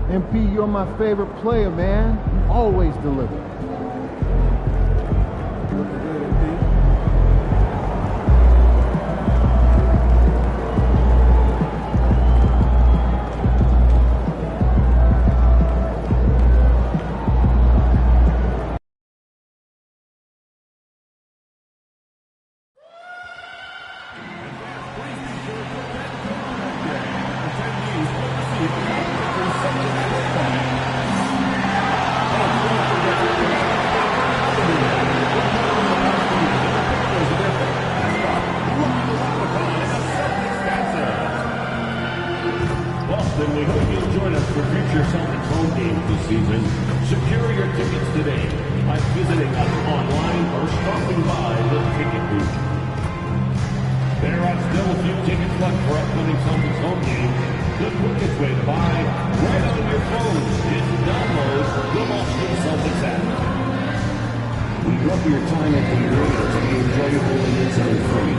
MP, you're my favorite player, man. You always deliver. Looking good, MP. We hope you'll join us for future Celtics home games this season. Secure your tickets today by visiting us online or stopping by the ticket booth. There are still a few tickets left for upcoming Celtics home games. The quickest way to buy, right on your phone, is to download the Boston Celtics app. We love your time at the arena to be enjoyable and incident-free.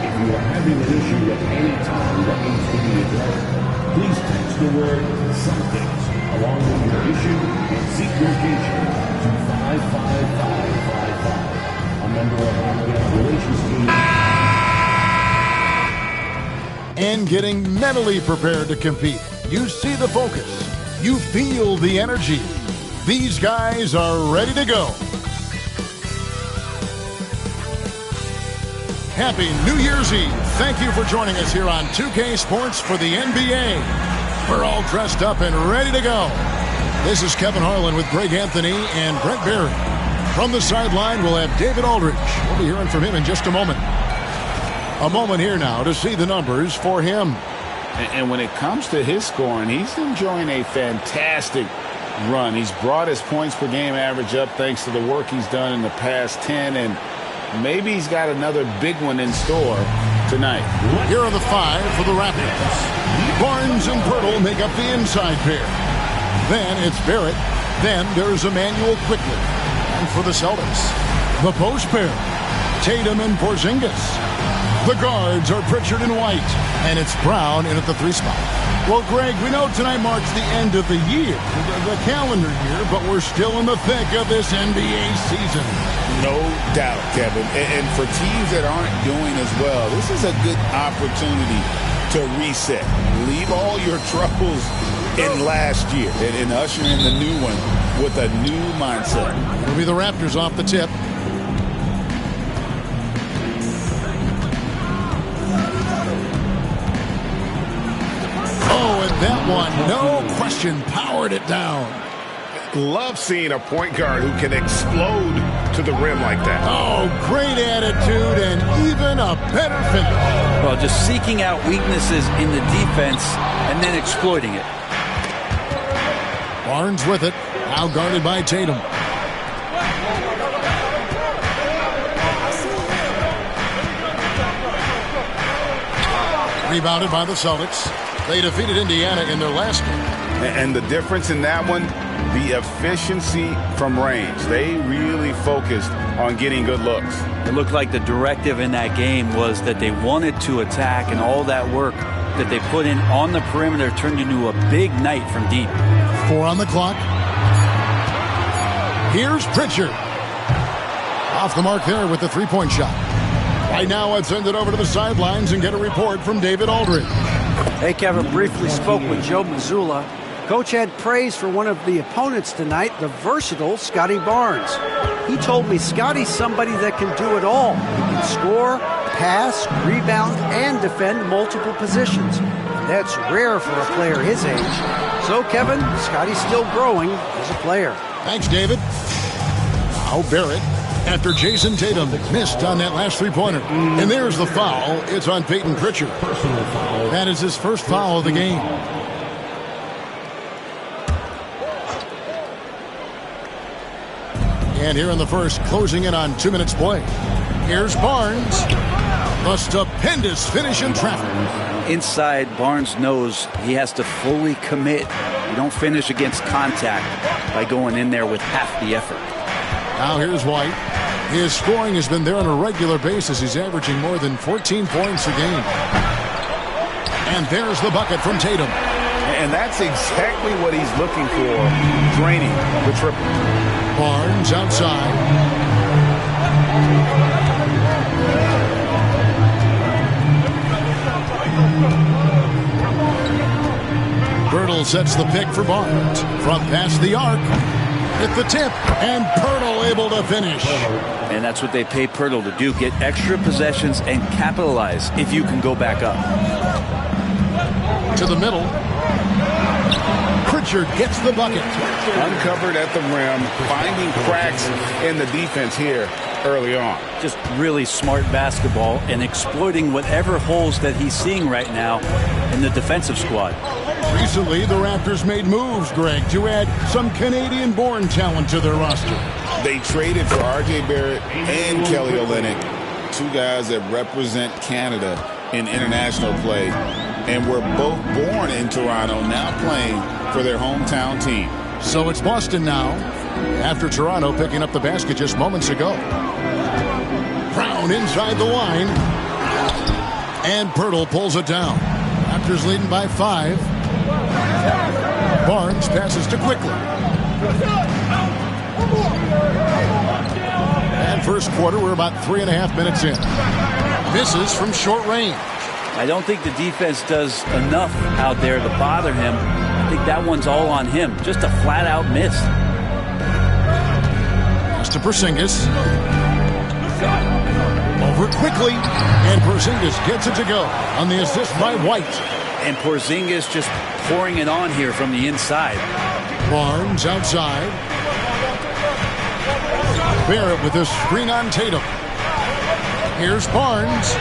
If you are having an issue at any time that needs to be addressed, please text the word Celtics along with your issue and seat location to 55555. A member of our guest relations team. And getting mentally prepared to compete. You see the focus. You feel the energy. These guys are ready to go. Happy New Year's Eve. Thank you for joining us here on 2K Sports for the NBA. We're all dressed up and ready to go. This is Kevin Harlan with Greg Anthony and Brent Barry. From the sideline, we'll have David Aldridge. We'll be hearing from him in just a moment. A moment here now to see the numbers for him. And when it comes to his scoring, he's enjoying a fantastic run. He's brought his points per game average up thanks to the work he's done in the past 10, and maybe he's got another big one in store tonight. Here are the five for the Raptors. Barnes and Pirtle make up the inside pair. Then it's Barrett. Then there's Emmanuel quickly. And for the Celtics, the post pair, Tatum and Porzingis. The guards are Pritchard and White, and it's Brown in at the 3 spot. Well, Greg, we know tonight marks the end of the year, the calendar year, but we're still in the thick of this NBA season. No doubt, Kevin. And for teams that aren't doing as well, this is a good opportunity to reset. Leave all your troubles in last year and usher in the new one with a new mindset. It'll be the Raptors off the tip. Oh, and that one, no question, powered it down. Love seeing a point guard who can explode to the rim like that. Oh, great attitude and even a better finish. Well, just seeking out weaknesses in the defense and then exploiting it. Barnes with it, now guarded by Tatum. Rebounded by the Celtics. They defeated Indiana in their last game. And the difference in that one, the efficiency from range. They really focused on getting good looks. It looked like the directive in that game was that they wanted to attack, and all that work that they put in on the perimeter turned into a big night from deep. 4 on the clock. Here's Pritchard. Off the mark there with the 3-point shot. Right now, let's send it over to the sidelines and get a report from David Aldridge. Hey, Kevin, briefly spoke with Joe Mazzulla. Coach had praise for one of the opponents tonight, the versatile Scotty Barnes. He told me Scotty's somebody that can do it all. He can score, pass, rebound, and defend multiple positions. That's rare for a player his age. So, Kevin, Scotty's still growing as a player. Thanks, David. Now Barrett. after Jason Tatum missed on that last three-pointer. And there's the foul. It's on Peyton Pritchard. That is his first foul of the game. And here in the first, closing in on 2 minutes play. Here's Barnes. A stupendous finish in traffic. Inside, Barnes knows he has to fully commit. You don't finish against contact by going in there with half the effort. Now here's White. His scoring has been there on a regular basis. He's averaging more than 14 points a game. And there's the bucket from Tatum. And that's exactly what he's looking for, draining the triple. Barnes outside. Pirtle sets the pick for Barnes. From past the arc. At the tip. And Pirtle able to finish. And that's what they pay Pirtle to do. Get extra possessions and capitalize if you can go back up. To the middle. Pritchard gets the bucket. Uncovered at the rim, finding cracks in the defense here early on. Just really smart basketball and exploiting whatever holes that he's seeing right now in the defensive squad. Recently, the Raptors made moves, Greg, to add some Canadian-born talent to their roster. They traded for R.J. Barrett and Kelly Olynyk, two guys that represent Canada in international play, and were both born in Toronto, now playing for their hometown team. So it's Boston now, after Toronto picking up the basket just moments ago. Brown inside the line, and Pirtle pulls it down. Raptors leading by 5. Barnes passes to Quickly. And first quarter, we're about 3.5 minutes in. Misses from short range. I don't think the defense does enough out there to bother him. I think that one's all on him. Just a flat-out miss. Pass to Porzingis. Over Quickly. And Porzingis gets it to go on the assist by White. And Porzingis just pouring it on here from the inside. Barnes outside. Barrett with a screen on Tatum. Here's Barnes.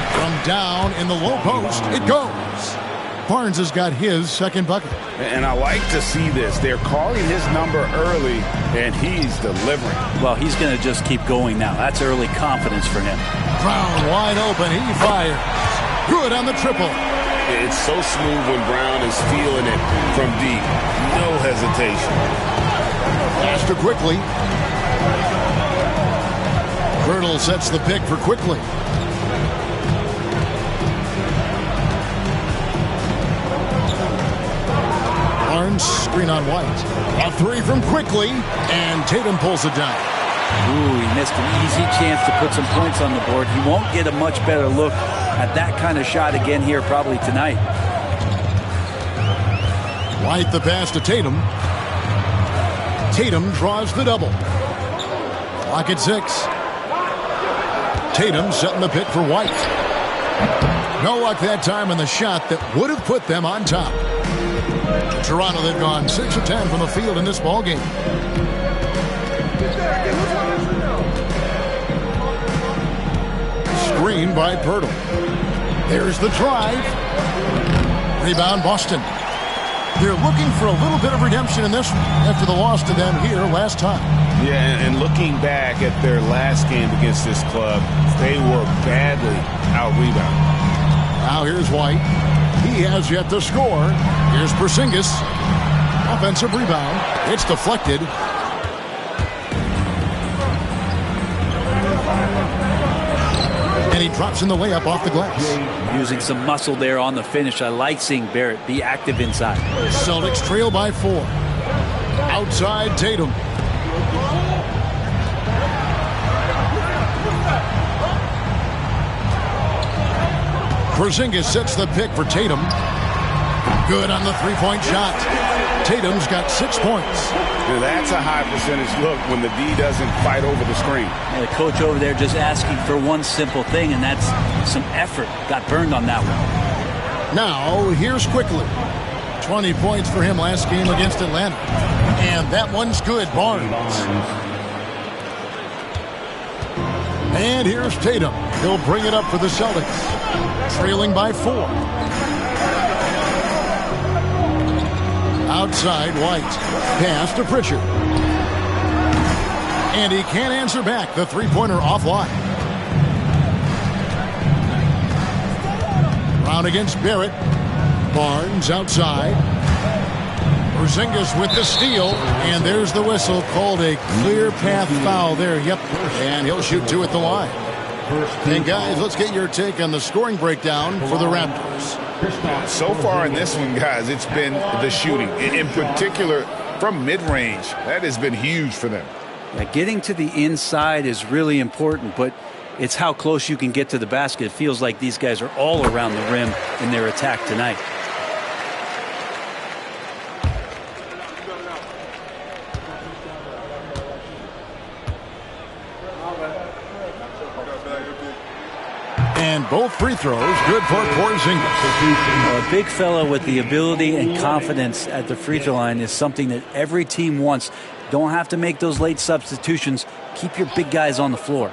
From down in the low post, it goes. Barnes has got his second bucket. And I like to see this. They're calling his number early, and he's delivering. Well, he's going to just keep going now. That's early confidence for him. Brown wide open. He fires. Good on the triple. It's so smooth when Brown is feeling it from deep. No hesitation. Pass to Quickly. Pirtle sets the pick for Quickly. Barnes, screen on White. A three from Quickly, and Tatum pulls it down. Ooh, he missed an easy chance to put some points on the board. He won't get a much better look at that kind of shot again here probably tonight. White the pass to Tatum. Tatum draws the double. Clock at 6. Tatum setting the pick for White. No luck that time on the shot that would have put them on top. Toronto, they've gone 6 of 10 from the field in this ball game. Screen by Pirtle. There's the drive. Rebound Boston. They're looking for a little bit of redemption in this one after the loss to them here last time. Yeah, and looking back at their last game against this club, they were badly out-rebounded. Now here's White. He has yet to score. Here's Porzingis. Offensive rebound. It's deflected. And he drops in the layup off the glass. Using some muscle there on the finish. I like seeing Barrett be active inside. Celtics trail by 4. Outside Tatum. Porzingis sets the pick for Tatum. Good on the three-point shot. Tatum's got 6 points. Now that's a high percentage look when the D doesn't fight over the screen. And the coach over there just asking for one simple thing, and that's some effort. Got burned on that one. Now, here's Quickly. 20 points for him last game against Atlanta. And that one's good, Barnes. And here's Tatum. He'll bring it up for the Celtics. Trailing by 4. Outside, White. Pass to Pritchard. And he can't answer back. The three-pointer offline. Brown against Barrett. Barnes outside. Porzingis with the steal. And there's the whistle. Called a clear path foul there. Yep. And he'll shoot 2 at the line. And guys, let's get your take on the scoring breakdown for the Raptors. So far in this one, guys, it's been the shooting. In particular, from mid-range. That has been huge for them. Yeah, getting to the inside is really important, but it's how close you can get to the basket. It feels like these guys are all around the rim in their attack tonight. And both free throws good for Porzingis. A big fella with the ability and confidence at the free throw line is something that every team wants. Don't have to make those late substitutions. Keep your big guys on the floor.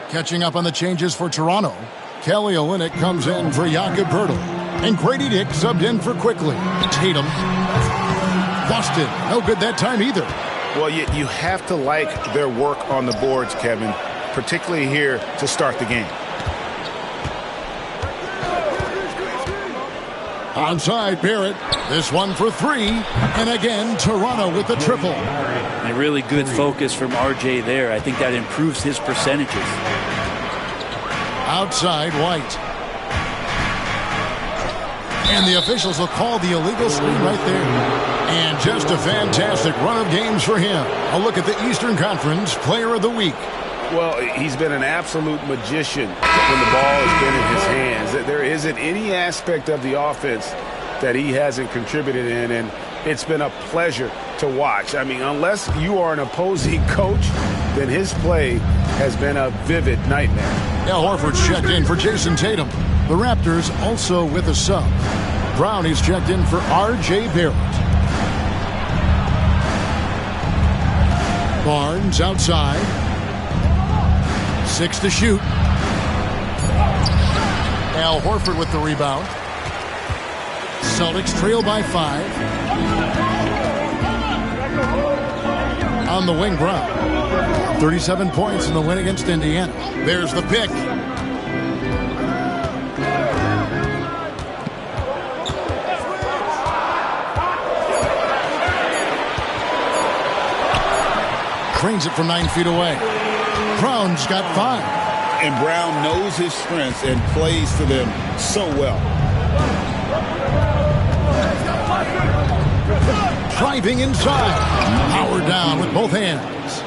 Catching up on the changes for Toronto. Kelly Olynyk comes in for Jakob Poeltl. And Grady Dick subbed in for Quickly. Tatum. Boston. No good that time either. Well, you have to like their work on the boards, Kevin, particularly here to start the game. Onside Barrett. This one for 3. And again, Toronto with the triple. A really good focus from RJ there. I think that improves his percentages. Outside White. And the officials will call the illegal screen right there. And just a fantastic run of games for him. A look at the Eastern Conference Player of the Week. Well, he's been an absolute magician when the ball has been in his hands. There isn't any aspect of the offense that he hasn't contributed in, and it's been a pleasure to watch. I mean, unless you are an opposing coach, then his play has been a vivid nightmare. Al Horford's checked in for Jason Tatum. The Raptors also with a sub. Brown is checked in for R.J. Barrett. Barnes outside. 6 to shoot. Al Horford with the rebound. Celtics trail by 5. On the wing, Brown. 37 points in the win against Indiana. There's the pick. Trains it from 9 feet away. Brown's got 5. And Brown knows his strengths and plays to them so well. Driving inside. Power down with both hands.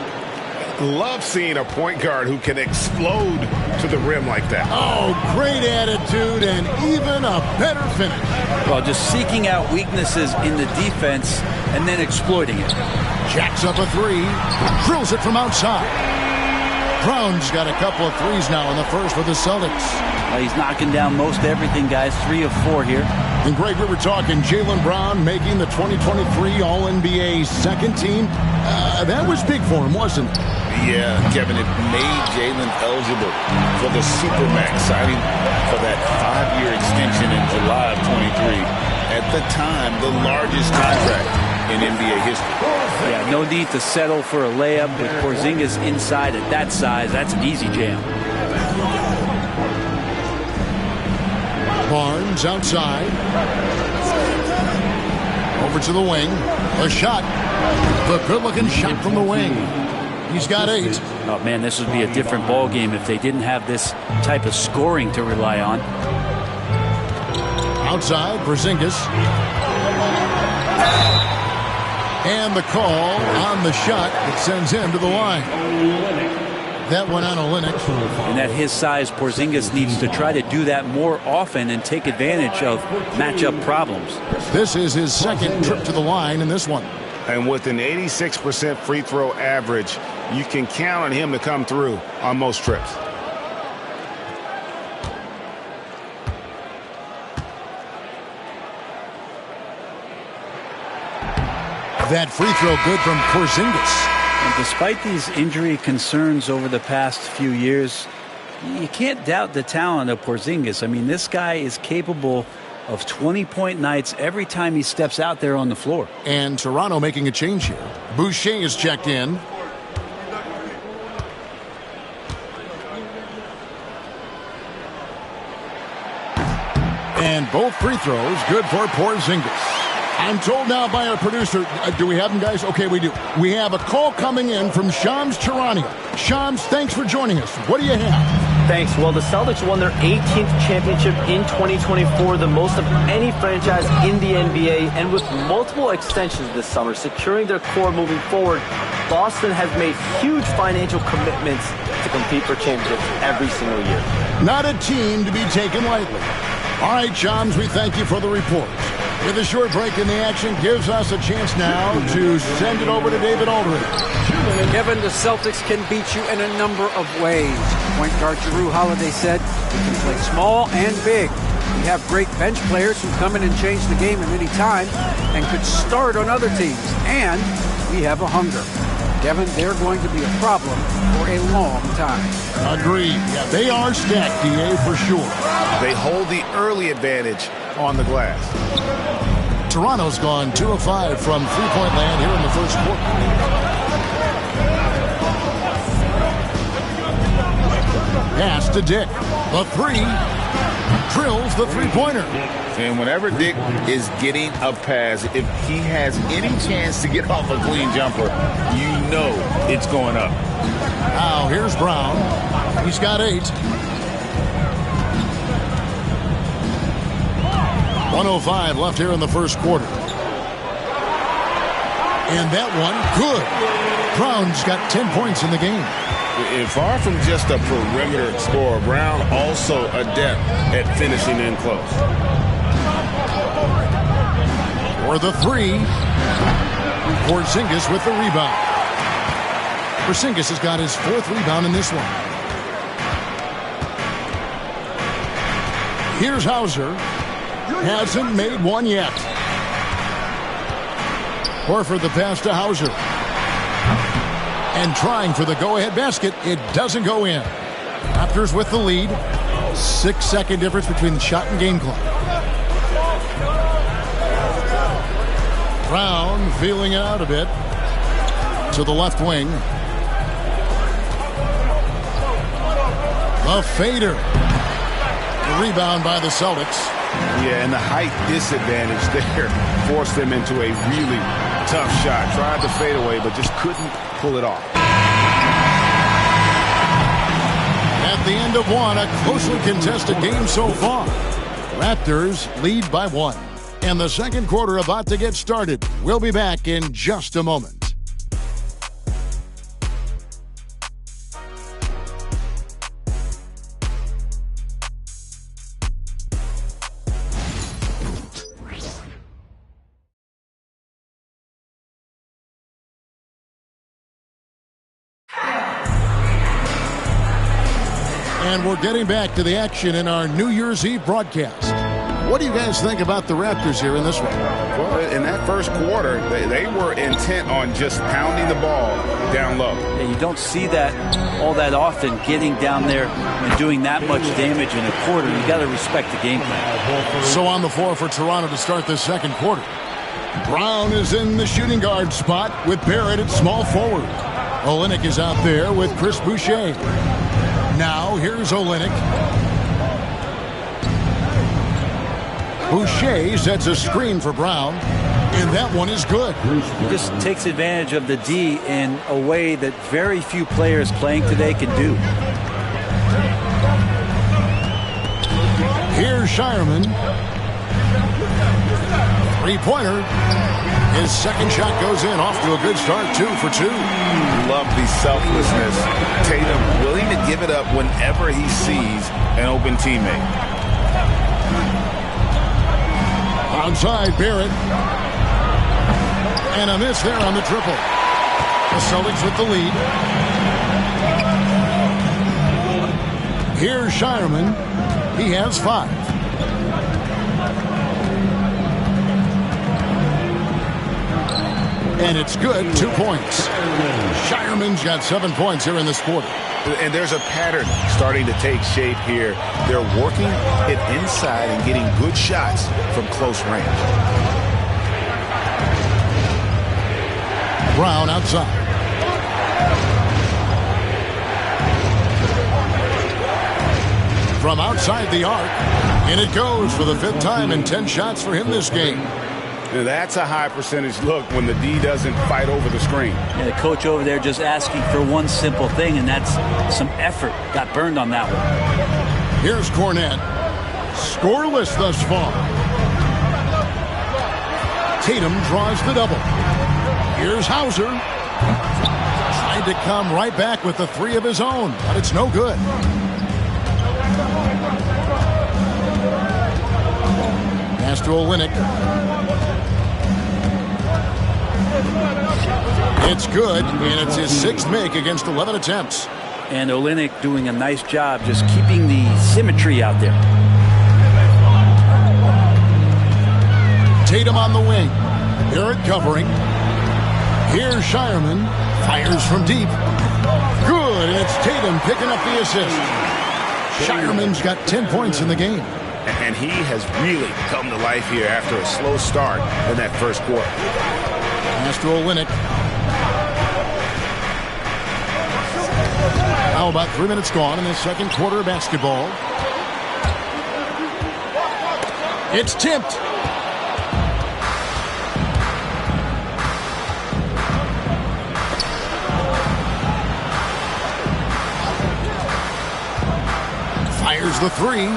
Love seeing a point guard who can explode to the rim like that. Oh, great attitude and even a better finish. Well, just seeking out weaknesses in the defense and then exploiting it. Jacks up a 3. Drills it from outside. Brown's got a couple of threes now in the first for the Celtics. He's knocking down most everything, guys. 3 of 4 here. And Greg, we were talking Jaylen Brown making the 2023 All-NBA second team. That was big for him, wasn't it? Yeah, Kevin, it made Jaylen eligible for the Supermax signing for that 5-year extension in July of 23. At the time, the largest contract in NBA history. Yeah, no need to settle for a layup with Porzingis inside at that size. That's an easy jam. Barnes outside. Over to the wing. A shot. The good-looking shot from the wing. He's got 8. Oh, man, this would be a different ball game if they didn't have this type of scoring to rely on. Outside, Porzingis. And the call on the shot that sends him to the line. That one on Olynyk. And at his size, Porzingis needs to try to do that more often and take advantage of matchup problems. This is his second trip to the line in this one. And with an 86% free throw average, you can count on him to come through on most trips. That free throw good from Porzingis. And despite these injury concerns over the past few years, You can't doubt the talent of Porzingis. I mean, this guy is capable of 20-point nights every time he steps out there on the floor. And Toronto making a change here. Boucher is checked in. And both free throws good for Porzingis. I'm told now by our producer, do we have them, guys? Okay, we do. We have a call coming in from Shams Charania. Shams, thanks for joining us. What do you have? Thanks. Well, the Celtics won their 18th championship in 2024, the most of any franchise in the NBA, and with multiple extensions this summer, securing their core moving forward, Boston has made huge financial commitments to compete for championships every single year. Not a team to be taken lightly. All right, Shams, we thank you for the report. With a short break in the action, gives us a chance now to send it over to David Aldridge. Kevin, the Celtics can beat you in a number of ways. Point guard Jrue Holiday said we can play small and big. We have great bench players who come in and change the game at any time and could start on other teams. And we have a hunger. Kevin, they're going to be a problem for a long time. Agreed. Yeah, they are stacked, DA, for sure. They hold the early advantage on the glass. Toronto's gone 2 of 5 from three-point land here in the first quarter. Pass to Dick. The three. Drills the three-pointer. And whenever Dick is getting a pass, if he has any chance to get off a clean jumper, you know it's going up. Now here's Brown. He's got 8. 1:05 left here in the first quarter. And that one, good. Brown's got 10 points in the game. Far from just a perimeter scorer, Brown also adept at finishing in close. For the three, Porzingis with the rebound. Porzingis has got his 4th rebound in this one. Here's Hauser. Hasn't made one yet. Horford the pass to Hauser. And trying for the go-ahead basket. It doesn't go in. Raptors with the lead. 6-second difference between the shot and game clock. Brown feeling it out a bit. To the left wing. The fader. The rebound by the Celtics. Yeah, and the height disadvantage there forced them into a really tough shot. Tried to fade away, but just couldn't pull it off. At the end of one, a closely contested game so far. Raptors lead by 1. And the second quarter about to get started. We'll be back in just a moment. And we're getting back to the action in our New Year's Eve broadcast. What do you guys think about the Raptors here in this one? Well, in that first quarter, they were intent on just pounding the ball down low. Yeah, you don't see that all that often, getting down there and doing that much damage in a quarter. You got to respect the game plan. So on the floor for Toronto to start this second quarter. Brown is in the shooting guard spot with Barrett at small forward. Olynyk is out there with Chris Boucher. Now here's Olynyk. Boucher sets a screen for Brown, and that one is good. He just takes advantage of the D in a way that very few players playing today can do. Here's Shireman. Three-pointer. His second shot goes in. Off to a good start, 2 for 2. Love the selflessness. Tatum willing to give it up whenever he sees an open teammate. Outside, Barrett. And a miss there on the triple. The Celtics with the lead. Here's Shireman. He has 5. And it's good. 2 points. Shireman's got 7 points here in this quarter. And there's a pattern starting to take shape here. They're working it inside and getting good shots from close range. Brown outside. From outside the arc, and it goes for the 5th time in 10 shots for him this game. That's a high percentage look when the D doesn't fight over the screen. Yeah, the coach over there just asking for one simple thing, and that's some effort. Got burned on that one. Here's Cornette. Scoreless thus far. Tatum draws the double. Here's Hauser. Trying to come right back with the 3 of his own, but it's no good. Pass to Olynyk. It's good, and it's his 6th make against 11 attempts. And Olynyk doing a nice job just keeping the symmetry out there. Tatum on the wing. Barrett covering. Here's Shireman. Fires from deep. Good, and it's Tatum picking up the assist. Shireman's got 10 points in the game. And he has really come to life here after a slow start in that first quarter. Pass to Olynyk. Now about 3 minutes gone in the second quarter of basketball. It's tipped. Fires the 3.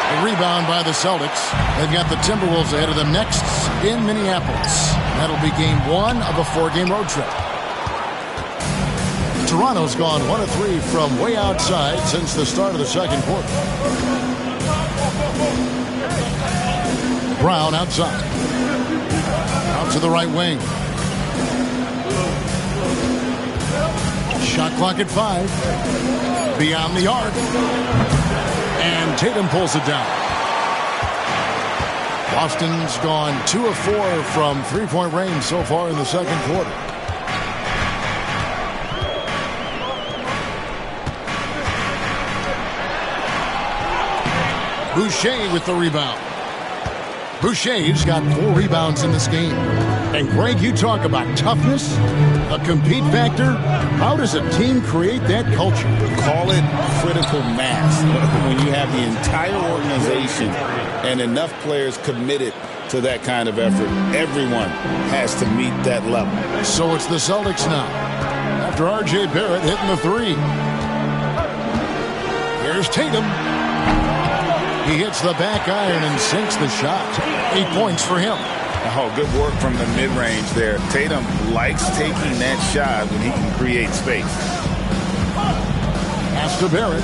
A rebound by the Celtics. They've got the Timberwolves ahead of them next in Minneapolis. That'll be game 1 of a 4-game road trip. Toronto's gone 1 of 3 from way outside since the start of the second quarter. Brown outside. Out to the right wing. Shot clock at 5. Beyond the arc. And Tatum pulls it down. Boston's gone 2 of 4 from 3-point range so far in the second quarter. Boucher with the rebound. Boucher's got 4 rebounds in this game. And Greg, you talk about toughness, a compete factor. How does a team create that culture? Call it critical mass. When you have the entire organization and enough players committed to that kind of effort, everyone has to meet that level. So it's the Celtics now. After R.J. Barrett hitting the 3. Here's Tatum. He hits the back iron and sinks the shot. 8 points for him. Oh, good work from the mid-range there. Tatum likes taking that shot when he can create space. Pass to Barrett.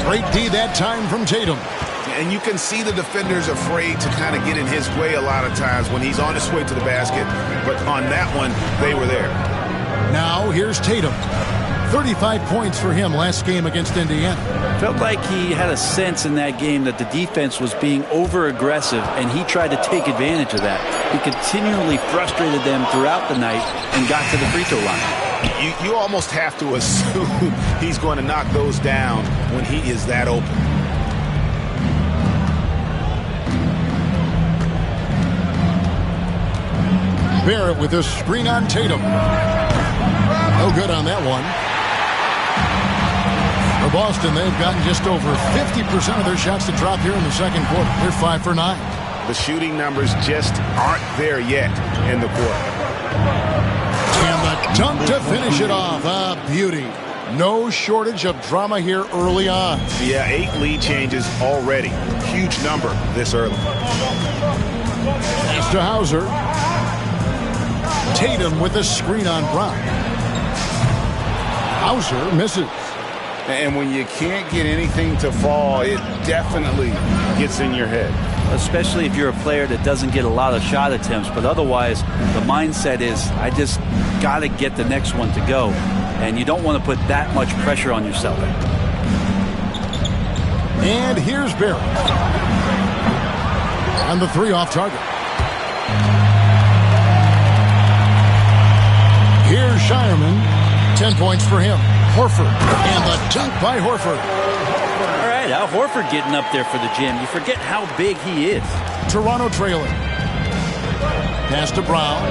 Great D that time from Tatum. And you can see the defenders afraid to kind of get in his way a lot of times when he's on his way to the basket. But on that one, they were there. Now here's Tatum. 35 points for him last game against Indiana. Felt like he had a sense in that game that the defense was being over-aggressive, and he tried to take advantage of that. He continually frustrated them throughout the night and got to the free throw line. You almost have to assume he's going to knock those down when he is that open. Barrett with a screen on Tatum. No good on that one. For Boston, they've gotten just over 50% of their shots to drop here in the second quarter. They're 5 for 9. The shooting numbers just aren't there yet in the quarter. And the dunk to finish it off. A beauty. No shortage of drama here early on. Yeah, 8 lead changes already. Huge number this early. Pass to Hauser. Tatum with a screen on Brown. Hauser misses. And when you can't get anything to fall, it definitely gets in your head. Especially if you're a player that doesn't get a lot of shot attempts. But otherwise, the mindset is, I just got to get the next one to go. And you don't want to put that much pressure on yourself. And here's Barrett. And the 3 off target. Here's Shireman. 10 points for him. Horford. And the dunk by Horford. All right, Al Horford getting up there for the gym. You forget how big he is. Toronto trailing. Pass to Brown.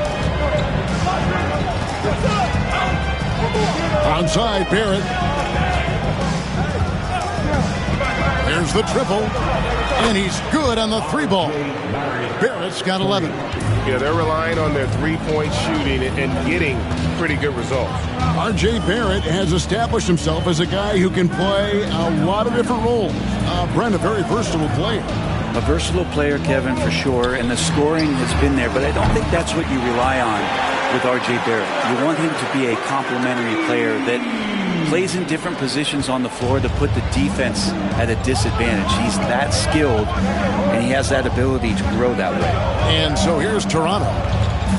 Onside, Barrett. There's the triple. And he's good on the 3-ball. Barrett's got 11. Yeah, they're relying on their three-point shooting and getting pretty good results. R.J. Barrett has established himself as a guy who can play a lot of different roles. Brent, a very versatile player. A versatile player, Kevin, for sure, and the scoring has been there, but I don't think that's what you rely on with R.J. Barrett. You want him to be a complementary player that plays in different positions on the floor to put the defense at a disadvantage. He's that skilled, and he has that ability to grow that way. And so here's Toronto,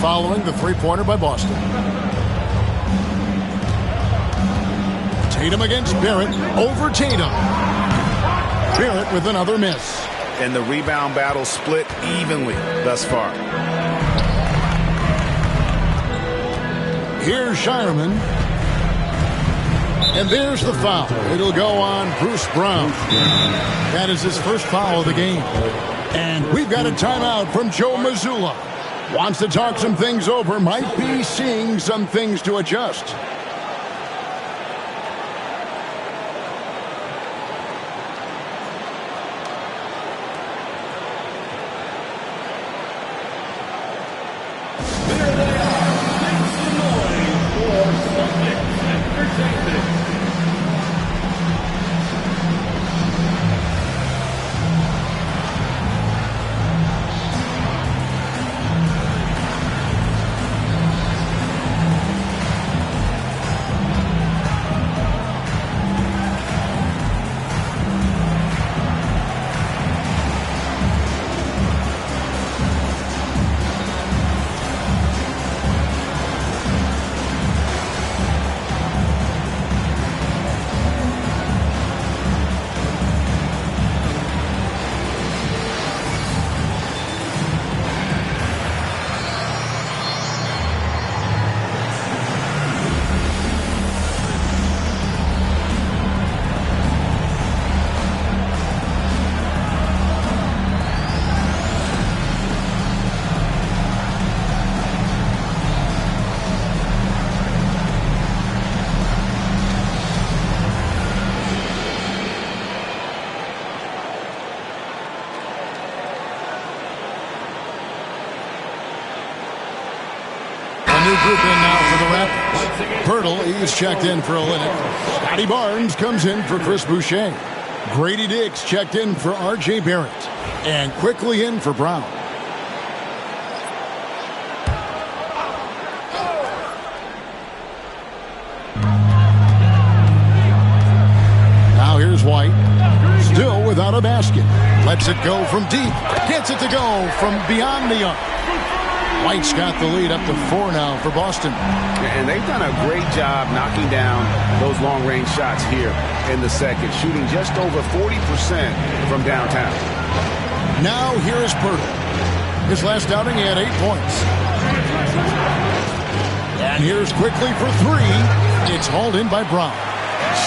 following the three-pointer by Boston. Tatum against Barrett, over Tatum. Barrett with another miss. And the rebound battle split evenly thus far. Here's Shireman. And there's the foul. It'll go on Bruce Brown. That is his first foul of the game. And we've got a timeout from Joe Mazzulla. Wants to talk some things over. Might be seeing some things to adjust. Group in now for the Raptors. Pirtle, he's checked in for Olynyk. Scotty Barnes comes in for Chris Boucher. Grady Diggs checked in for R.J. Barrett. And quickly in for Brown. Now here's White. Still without a basket. Lets it go from deep. Gets it to go from beyond the arc. White's got the lead up to 4 now for Boston. And they've done a great job knocking down those long-range shots here in the second, shooting just over 40% from downtown. Now here is Pirtle. His last outing, he had 8 points. And here's quickly for 3. It's hauled in by Brown.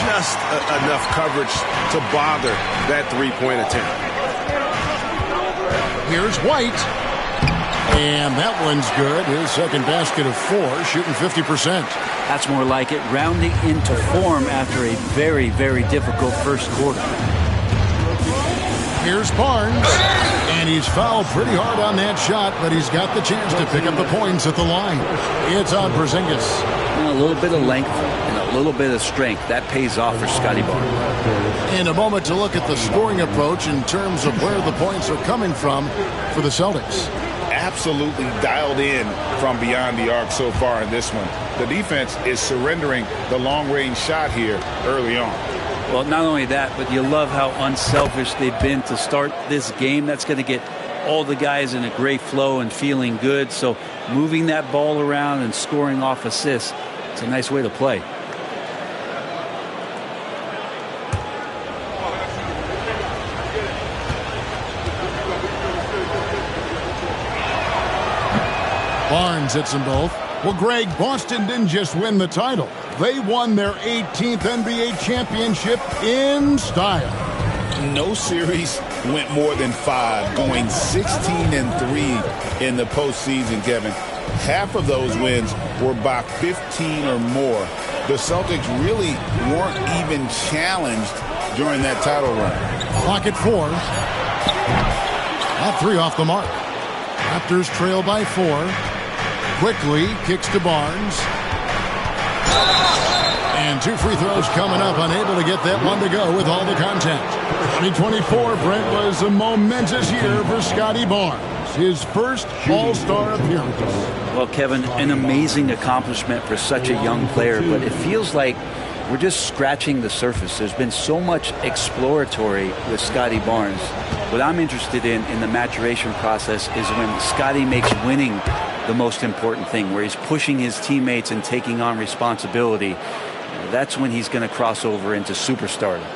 Just enough coverage to bother that three-point attempt. Here's White. And that one's good. His second basket of 4, shooting 50%. That's more like it, rounding into form after a very, very difficult first quarter. Here's Barnes. And he's fouled pretty hard on that shot, but he's got the chance to pick up the points at the line. It's on Porzingis. And a little bit of length and a little bit of strength. That pays off for Scotty Barnes. In a moment to look at the scoring approach in terms of where the points are coming from for the Celtics. Absolutely dialed in from beyond the arc so far in this one. The defense is surrendering the long-range shot here early on. Well, not only that, but you love how unselfish they've been to start this game. That's going to get all the guys in a great flow and feeling good. So moving that ball around and scoring off assists, it's a nice way to play. Barnes hits them both. Well, Greg, Boston didn't just win the title. They won their 18th NBA championship in style. No series went more than 5, going 16-3 in the postseason, Kevin. Half of those wins were by 15 or more. The Celtics really weren't even challenged during that title run. Clock at 4. At 3 off the mark. Raptors trail by 4. Quickly kicks to Barnes. And 2 free throws coming up, unable to get that one to go with all the contact. 2024, Brent, was a momentous year for Scotty Barnes. His first All-Star appearance. Well, Kevin, an amazing accomplishment for such a young player, but it feels like we're just scratching the surface. There's been so much exploratory with Scotty Barnes. What I'm interested in the maturation process is when Scotty makes winning the most important thing, where he's pushing his teammates and taking on responsibility. That's when he's going to cross over into superstardom.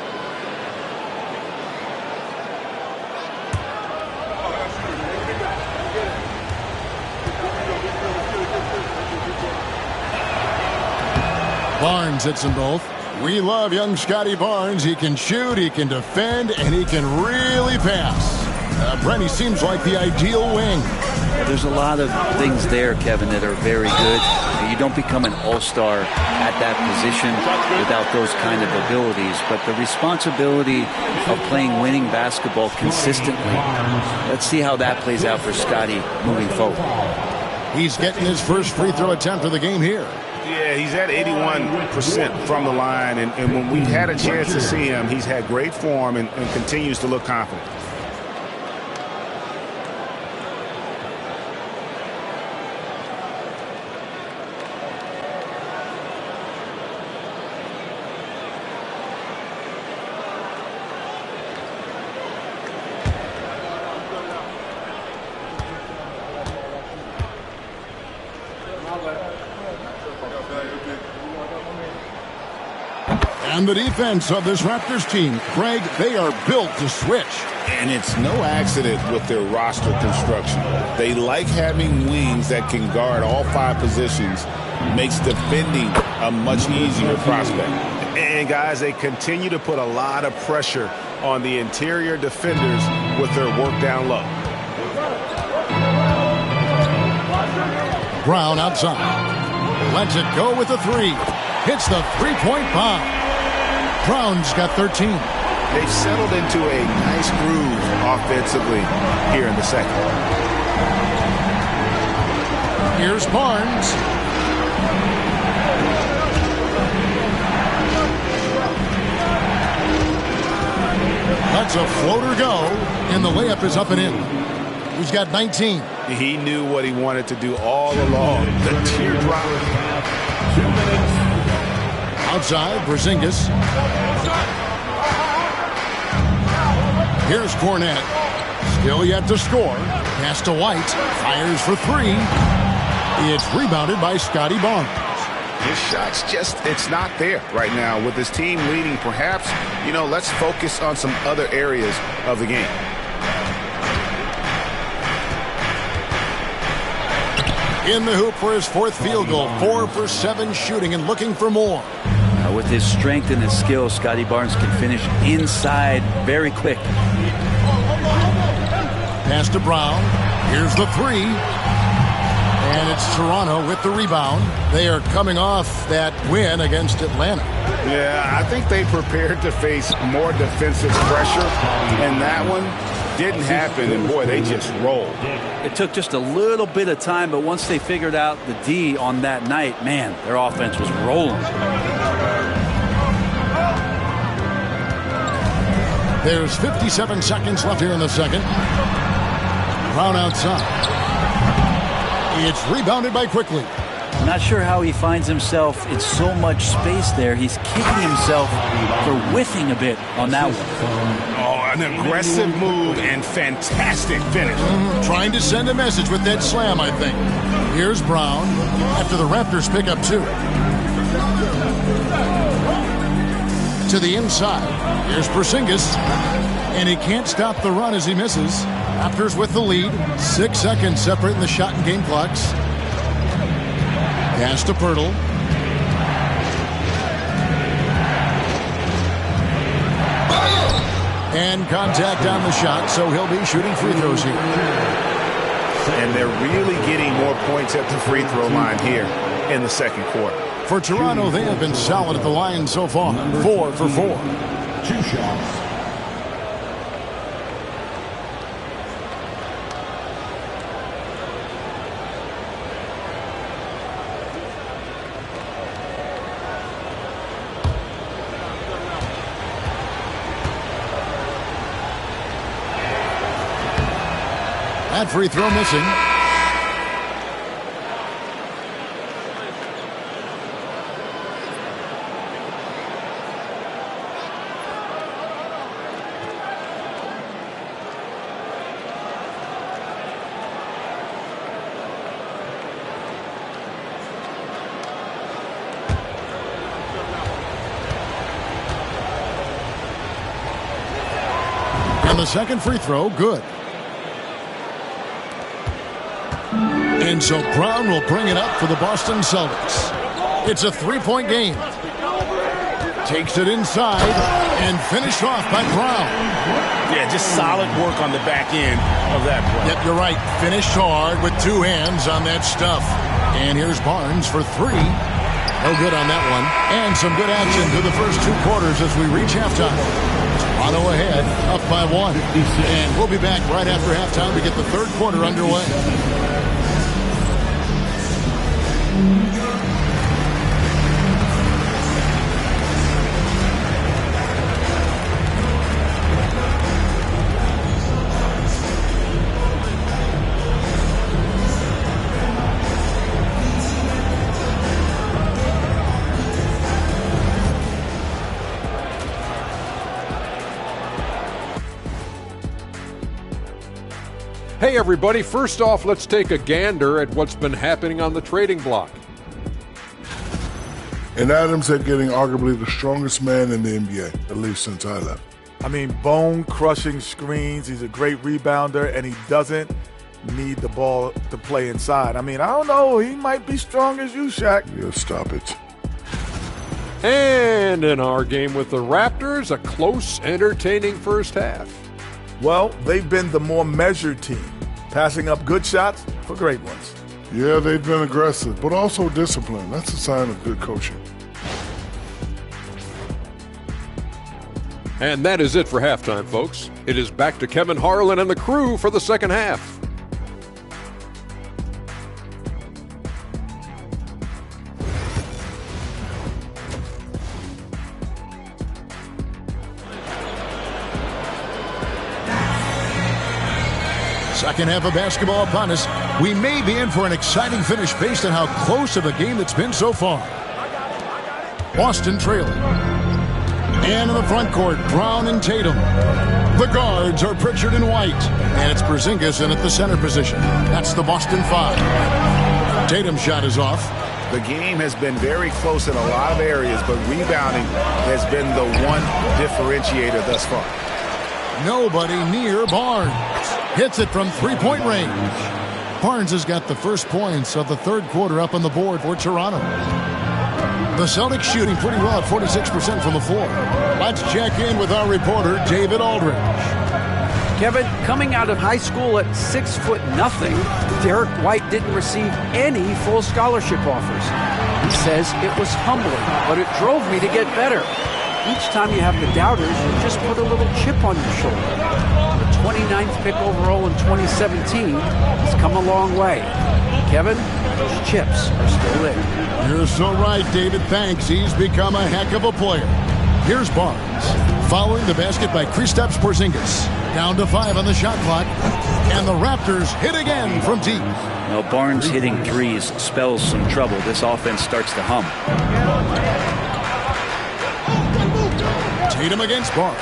Barnes hits them both. We love young Scotty Barnes. He can shoot, he can defend, and he can really pass. Brent, he seems like the ideal wing. There's a lot of things there, Kevin, that are very good. You don't become an all-star at that position without those kind of abilities. But the responsibility of playing winning basketball consistently, let's see how that plays out for Scotty moving forward. He's getting his first free throw attempt of the game here. Yeah, he's at 81% from the line, and when we've had a chance to see him, he's had great form and continues to look confident. And the defense of this Raptors team, Craig, they are built to switch. And it's no accident with their roster construction. They like having wings that can guard all 5 positions. Makes defending a much easier prospect. And guys, they continue to put a lot of pressure on the interior defenders with their work down low. Brown outside. Lets it go with the 3. Hits the three-point bomb. Brown's got 13. They've settled into a nice groove offensively here in the second. Here's Barnes. Lets a floater go, and the layup is up and in. He's got 19. He knew what he wanted to do all along. The teardrop. 2 minutes. Outside, Porzingis. Here's Cornette. Still yet to score. Pass to White. Fires for 3. It's rebounded by Scotty Barnes. His shot's it's not there right now. With his team leading, perhaps, let's focus on some other areas of the game. In the hoop for his 4th field goal. 4 for 7 shooting and looking for more. With his strength and his skill, Scotty Barnes can finish inside very quick. Pass to Brown. Here's the 3. And it's Toronto with the rebound. They are coming off that win against Atlanta. Yeah, I think they prepared to face more defensive pressure, and that one didn't happen, and boy, they just rolled. It took just a little bit of time, but once they figured out the D on that night, man, their offense was rolling. There's 57 seconds left here in the second. Brown outside. It's rebounded by Quickly. I'm not sure how he finds himself in so much space there. He's kicking himself for whiffing a bit on that one. Oh, an aggressive move and fantastic finish. Trying to send a message with that slam, I think. Here's Brown after the Raptors pick up 2. To the inside. Here's Porzingis. And he can't stop the run as he misses. Raptors with the lead. 6 seconds separating the shot and game clocks. Pass to Pirtle. And contact on the shot, so he'll be shooting free throws here. And they're really getting more points at the free throw line here in the second quarter. For Toronto, they have been solid at the line so far. 4 for 4. 2 shots. That free throw missing. And the second free throw, good. And so Brown will bring it up for the Boston Celtics. It's a 3-point game. Takes it inside and finished off by Brown. Yeah, just solid work on the back end of that play. Yep, you're right. Finished hard with 2 hands on that stuff. And here's Barnes for 3. No good on that one. And some good action through the first 2 quarters as we reach halftime. Toronto ahead, up by 1. And we'll be back right after halftime to get the third quarter underway. Hey everybody, first off, let's take a gander at what's been happening on the trading block. And Adams at getting arguably the strongest man in the NBA, at least since I left. I mean, bone-crushing screens. He's a great rebounder, and he doesn't need the ball to play inside. I mean, I don't know. He might be strong as you, Shaq. Yeah, stop it. And in our game with the Raptors, a close, entertaining first half. Well, they've been the more measured team, passing up good shots for great ones. Yeah, they've been aggressive, but also disciplined. That's a sign of good coaching. And that is it for halftime, folks. It is back to Kevin Harlan and the crew for the second half. Second half of basketball upon us. We may be in for an exciting finish based on how close of a game it's been so far. Boston trailing. And in the front court, Brown and Tatum. The guards are Pritchard and White. And it's Porzingis in at the center position. That's the Boston 5. Tatum's shot is off. The game has been very close in a lot of areas, but rebounding has been the one differentiator thus far. Nobody near Barnes. Hits it from three-point range. Barnes has got the first points of the third quarter up on the board for Toronto. The Celtics shooting pretty well at 46% from the floor. Let's check in with our reporter, David Aldridge. Kevin, coming out of high school at 6'0", Derek White didn't receive any full scholarship offers. He says it was humbling, but it drove me to get better. Each time you have the doubters, you just put a little chip on your shoulder. The 29th pick overall in 2017 has come a long way. Kevin, those chips are still there. You're so right, David. Thanks. He's become a heck of a player. Here's Barnes. Following the basket by Kristaps Porzingis. Down to 5 on the shot clock. And the Raptors hit again from deep. Well, Barnes hitting threes spells some trouble. This offense starts to hum. Tatum against Barnes.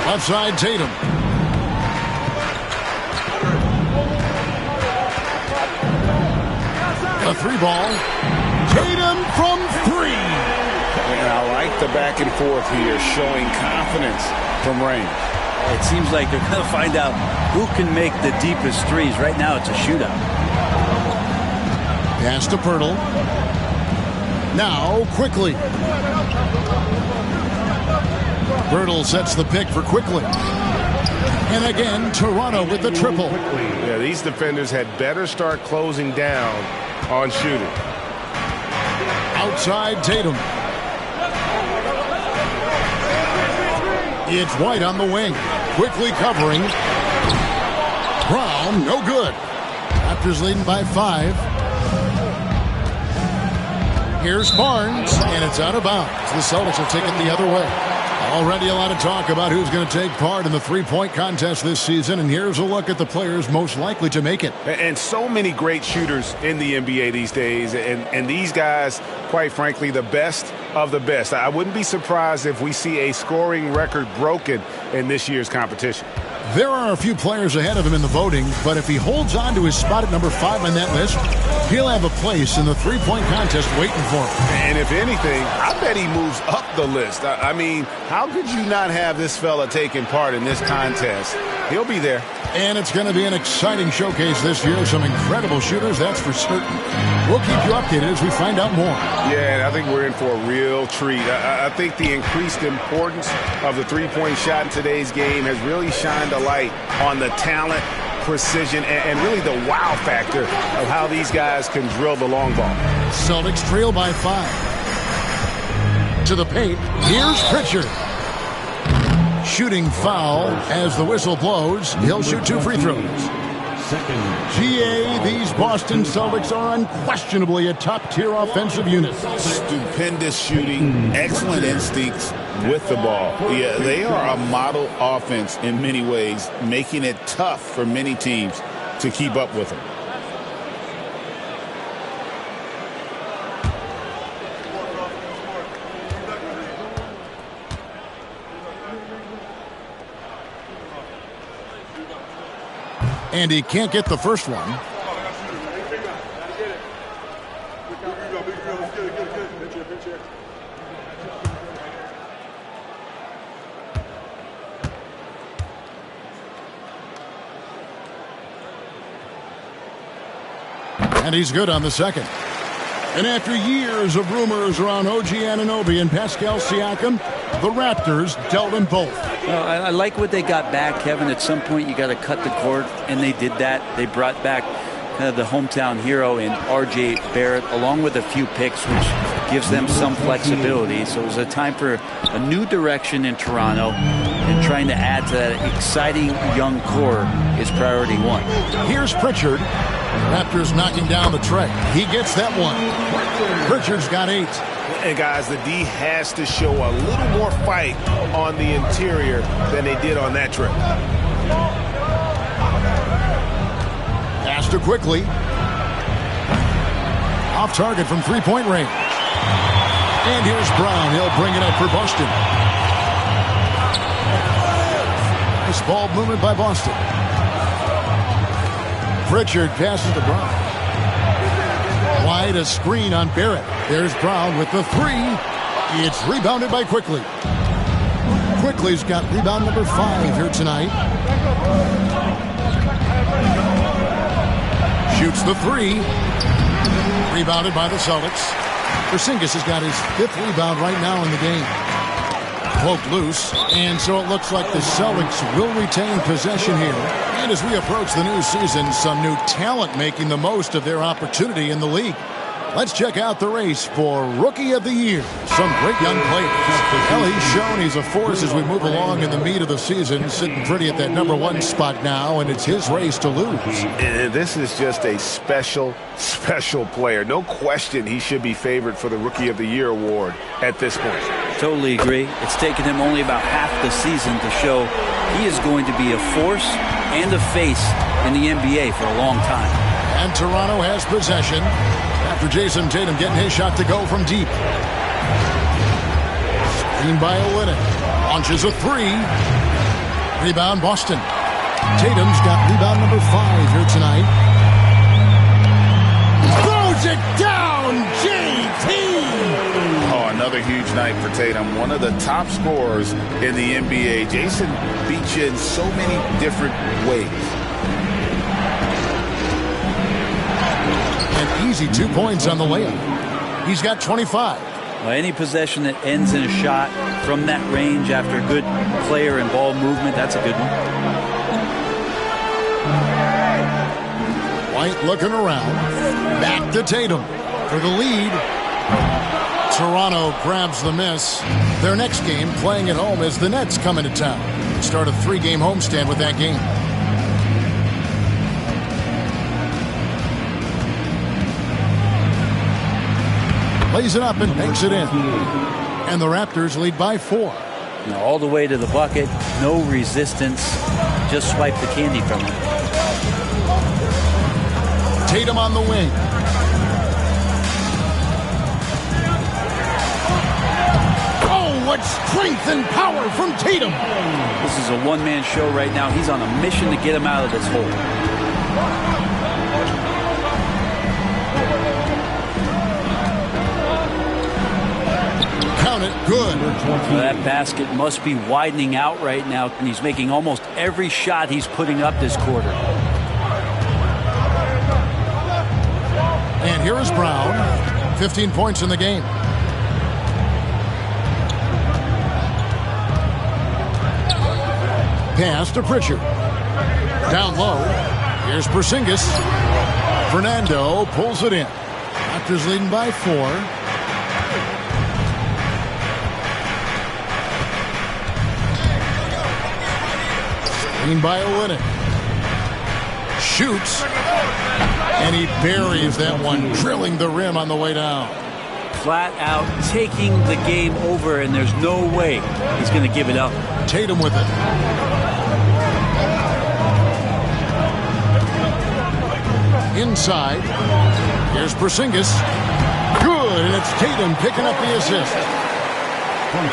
Left side, Tatum. A 3-ball. Tatum from 3. And I like the back and forth here, showing confidence from range. It seems like they're going to find out who can make the deepest threes. Right now, it's a shootout. Pass to Pirtle. Now, Quickly. Pirtle sets the pick for Quickly. And again, Toronto with the triple. Yeah, these defenders had better start closing down on shooting. Outside Tatum. It's White on the wing. Quickly covering. Brown, no good. Raptors leading by 5. Here's Barnes, and it's out of bounds. The Celtics will take it the other way. Already a lot of talk about who's going to take part in the three-point contest this season, and here's a look at the players most likely to make it. And so many great shooters in the NBA these days, and these guys, quite frankly, the best of the best. I wouldn't be surprised if we see a scoring record broken in this year's competition. There are a few players ahead of him in the voting, but if he holds on to his spot at number 5 on that list, he'll have a place in the three-point contest waiting for him. And if anything, I bet he moves up the list. I mean, how could you not have this fella taking part in this contest? He'll be there. And it's going to be an exciting showcase this year. Some incredible shooters, that's for certain. We'll keep you updated as we find out more. Yeah, and I think we're in for a real treat. I think the increased importance of the three-point shot in today's game has really shined a light on the talent, precision, and really the wow factor of how these guys can drill the long ball. Celtics trail by 5. To the paint, here's Pritchard. Shooting foul as the whistle blows. He'll shoot 2 free throws. GA, these Boston Celtics are unquestionably a top-tier offensive unit. Stupendous shooting, excellent instincts with the ball. Yeah, they are a model offense in many ways, making it tough for many teams to keep up with them. And he can't get the first one. And he's good on the second. And after years of rumors around OG Anunoby and Pascal Siakam, the Raptors dealt them both. I like what they got back, Kevin. At some point, you got to cut the cord, and they did that. They brought back kind of the hometown hero in R.J. Barrett, along with a few picks, which gives them some flexibility. So it was a time for a new direction in Toronto, and trying to add to that exciting young core is priority 1. Here's Pritchard. Raptors knocking down the tray. He gets that one. Pritchard's got 8. And guys, the D has to show a little more fight on the interior than they did on that trip. Pass to Quickly. Off target from three-point range. And here's Brown. He'll bring it up for Boston. Nice ball movement by Boston. Pritchard passes to Brown. Wide, a screen on Barrett. There's Brown with the 3. It's rebounded by Quickly. Quickly's got rebound number 5 here tonight. Shoots the 3. Rebounded by the Celtics. Porzingis has got his 5th rebound right now in the game. Poked loose, and so it looks like the Celtics will retain possession here. And as we approach the new season, some new talent making the most of their opportunity in the league. Let's check out the race for Rookie of the Year. Some great young players. Well, he's shown he's a force as we move along in the meat of the season, sitting pretty at that number 1 spot now, and it's his race to lose. And this is just a special player. No question he should be favored for the Rookie of the Year award at this point. Totally agree. It's taken him only about half the season to show he is going to be a force and a face in the NBA for a long time. And Toronto has possession after Jason Tatum getting his shot to go from deep. Screen by Olynyk. Launches a 3. Rebound Boston. Tatum's got rebound number 5 here tonight. Throws it down, JT! Oh, another huge night for Tatum, one of the top scorers in the NBA. Jason beat you in so many different ways. An easy 2 points on the layup. He's got 25. Well, any possession that ends in a shot from that range after good player and ball movement, that's a good one. White looking around. Back to Tatum for the lead. Toronto grabs the miss. Their next game playing at home as the Nets come into town. Start a 3-game homestand with that game. Lays it up and banks it in. And the Raptors lead by 4. Now, all the way to the bucket, no resistance. Just swipe the candy from him. Tatum on the wing. Oh, what strength and power from Tatum. This is a one-man show right now. He's on a mission to get him out of this hole. Count it, good. Well, that basket must be widening out right now, and he's making almost every shot he's putting up this quarter. And here is Brown, 15 points in the game. Pass to Pritchard. Down low. Here's Porzingis. Fernando pulls it in. Raptors leading by 4. Screen by Olynyk. Shoots. And he buries that one, drilling the rim on the way down. Flat out taking the game over, and there's no way he's going to give it up. Tatum with it. Inside. Here's Porzingis. Good, and it's Tatum picking up the assist.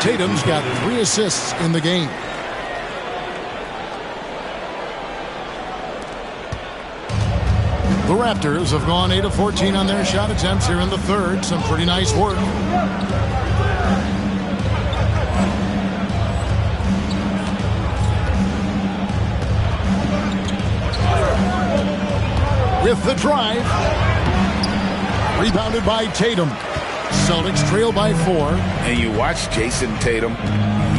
Tatum's got 3 assists in the game. The Raptors have gone 8 of 14 on their shot attempts here in the third. Some pretty nice work. With the drive. Rebounded by Tatum. Celtics trail by 4. And you watch Jason Tatum.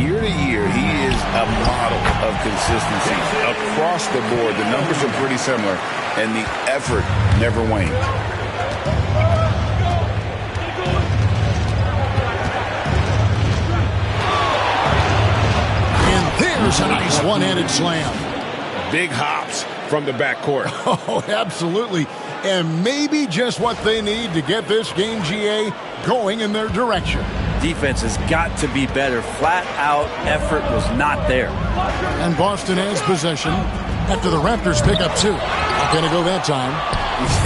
Year to year, he is a model of consistency. Across the board, the numbers are pretty similar, and the effort never waned. And there's a nice one-handed slam. Big hops from the backcourt. Oh, absolutely. And maybe just what they need to get this game, GA, going in their direction. Defense has got to be better. Flat out effort was not there. And Boston has possession after the Raptors pick up 2. Not going to go that time.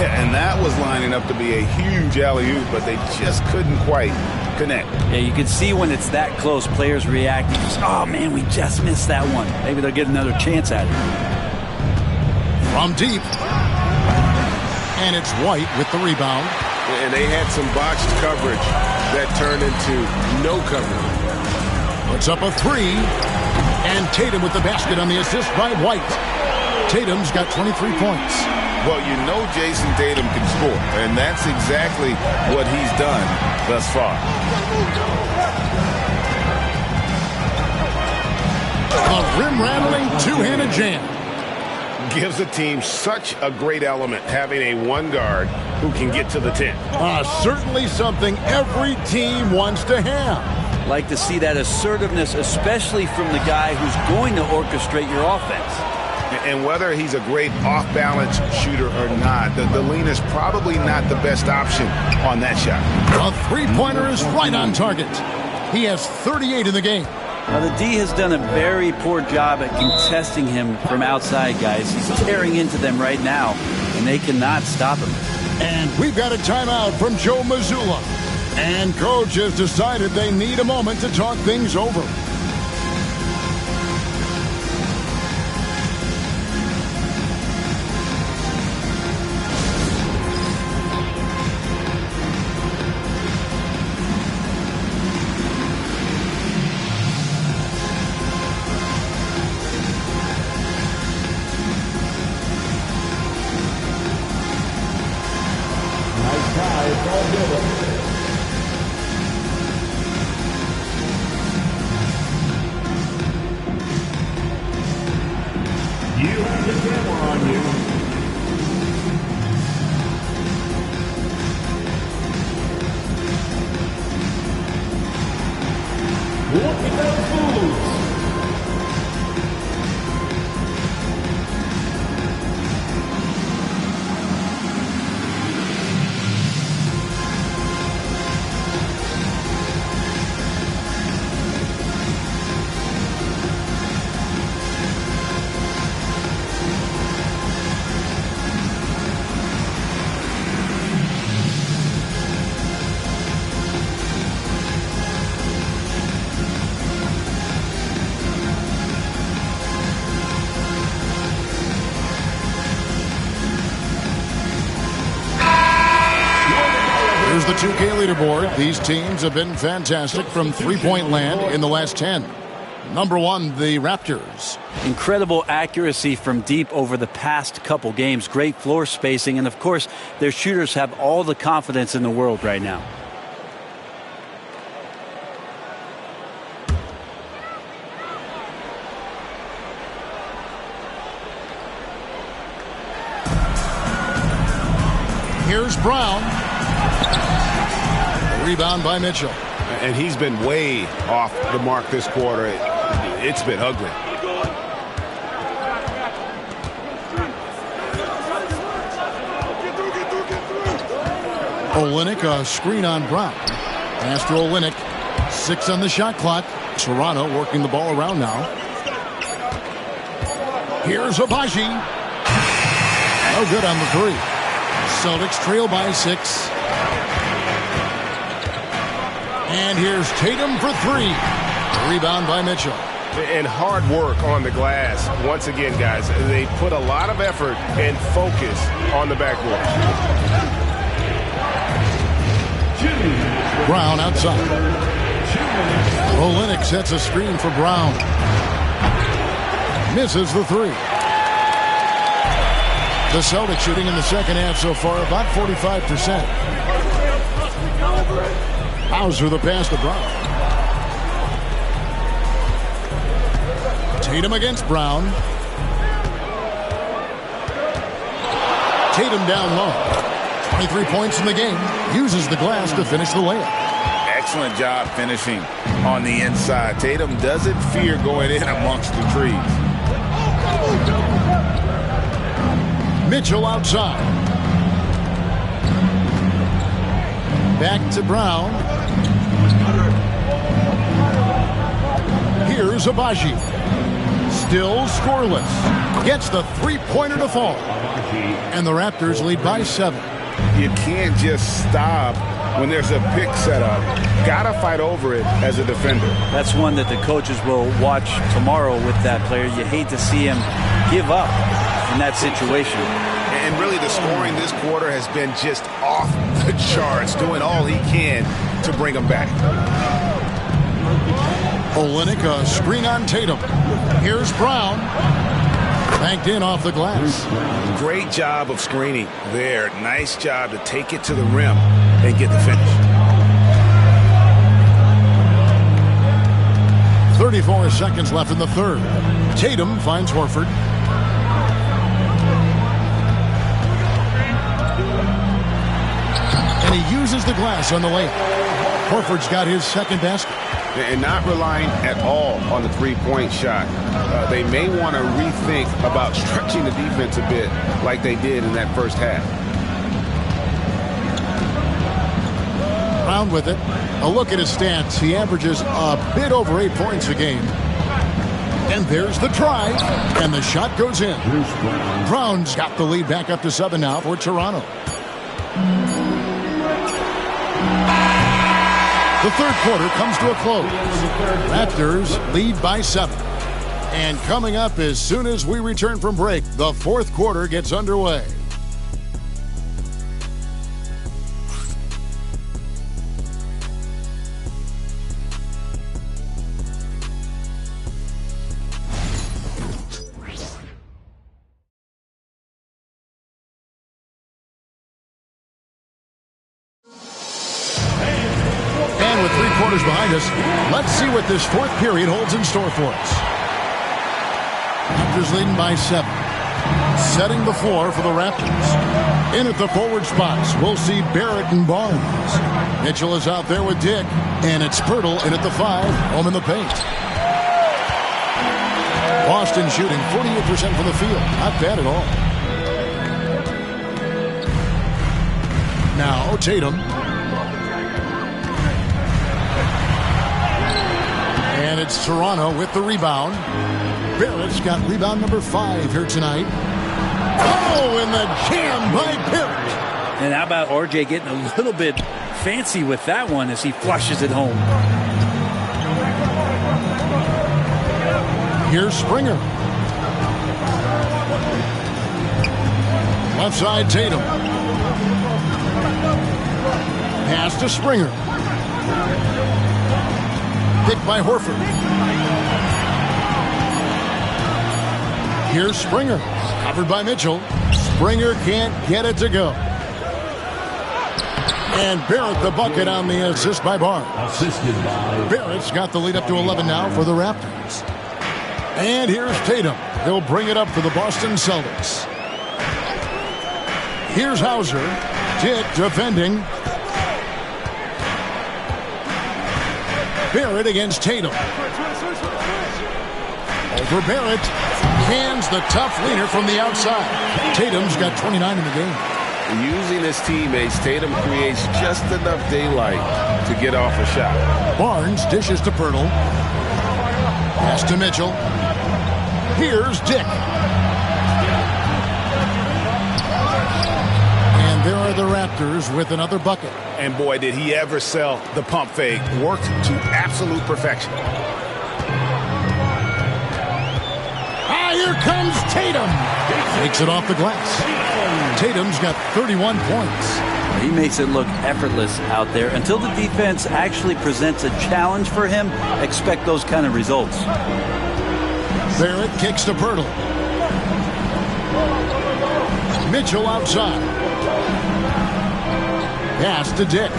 Yeah, and that was lining up to be a huge alley-oop, but they just couldn't quite connect. Yeah, you can see when it's that close, players react. Oh, man, we just missed that one. Maybe they'll get another chance at it. From deep. And it's White with the rebound. And they had some botched coverage that turned into no coverage. Puts up a 3. And Tatum with the basket on the assist by White. Tatum's got 23 points. Well, you know Jason Tatum can score, and that's exactly what he's done thus far. A rim-rattling two-handed jam. Gives a team such a great element having a one guard who can get to the 10. Certainly something every team wants to have. Like to see that assertiveness, especially from the guy who's going to orchestrate your offense. And whether he's a great off-balance shooter or not, the lean is probably not the best option on that shot. A three-pointer is right on target. He has 38 in the game. Now, the D has done a very poor job at contesting him from outside, guys. He's tearing into them right now, and they cannot stop him. And we've got a timeout from Joe Mazzulla. And Coach has decided they need a moment to talk things over. Look at those moves. Here's the 2K leaderboard. These teams have been fantastic from three-point land in the last 10. Number 1, the Raptors. Incredible accuracy from deep over the past couple games. Great floor spacing. And, of course, their shooters have all the confidence in the world right now. Here's Brown. Rebound by Mitchell. And he's been way off the mark this quarter. It's been ugly. Olynyk, a screen on Brown. Pass to Olynyk. 6 on the shot clock. Toronto working the ball around now. Here's Abaji. No good on the 3. Celtics trail by 6. And here's Tatum for 3. Rebound by Mitchell. And hard work on the glass. Once again, guys, they put a lot of effort and focus on the backboard. Brown outside. Olynyk sets a screen for Brown. Misses the 3. The Celtics shooting in the second half so far about 45%. Hauser the pass to Brown. Tatum against Brown. Tatum down low. 23 points in the game. Uses the glass to finish the layup. Excellent job finishing on the inside. Tatum doesn't fear going in amongst the trees. Mitchell outside. Back to Brown. Here's Abaji. Still scoreless. Gets the three-pointer to fall. And the Raptors lead by 7. You can't just stop when there's a pick set up. Gotta fight over it as a defender. That's one that the coaches will watch tomorrow with that player. You hate to see him give up in that situation. And really the scoring this quarter has been just off the charts, doing all he can to bring them back. Olynyk, a screen on Tatum. Here's Brown. Banked in off the glass. Great job of screening there. Nice job to take it to the rim and get the finish. 34 seconds left in the third. Tatum finds Horford. And he uses the glass on the layup. Horford's got his second basket. And not relying at all on the three-point shot. They may want to rethink about stretching the defense a bit like they did in that first half. Brown with it. A look at his stats. He averages a bit over 8 points a game. And there's the try. And the shot goes in. Brown's got the lead back up to 7 now for Toronto. The third quarter comes to a close. Raptors lead by 7. And coming up as soon as we return from break, the fourth quarter gets underway. Behind us, let's see what this fourth period holds in store for us. Raptors leading by 7. Setting the floor for the Raptors. In at the forward spots, we'll see Barrett and Barnes. Mitchell is out there with Dick, and it's Pirtle in at the 5, home in the paint. Boston shooting 48% from the field. Not bad at all. Now Tatum. And it's Toronto with the rebound. Barrett's got rebound number 5 here tonight. Oh, and the jam by Barrett. And how about RJ getting a little bit fancy with that one as he flushes it home. Here's Springer. Left side, Tatum. Pass to Springer. Picked by Horford. Here's Springer. Covered by Mitchell. Springer can't get it to go. And Barrett the bucket on the assist by Barnes. Assisted by Barrett's got the lead up to 11 now for the Raptors. And here's Tatum. He'll bring it up for the Boston Celtics. Here's Hauser. Dick defending. Barrett against Tatum. Over Barrett. Cans the tough leader from the outside. Tatum's got 29 in the game. Using his teammates, Tatum creates just enough daylight to get off a shot. Barnes dishes to Pirtle. Pass to Mitchell. Here's Dick. And there are the Raptors with another bucket. And boy, did he ever sell the pump fake. Worked to absolute perfection. Here comes Tatum. Takes it off the glass. Tatum's got 31 points. He makes it look effortless out there. Until the defense actually presents a challenge for him, expect those kind of results. Barrett kicks to Pirtle. Mitchell outside. Pass to Dick.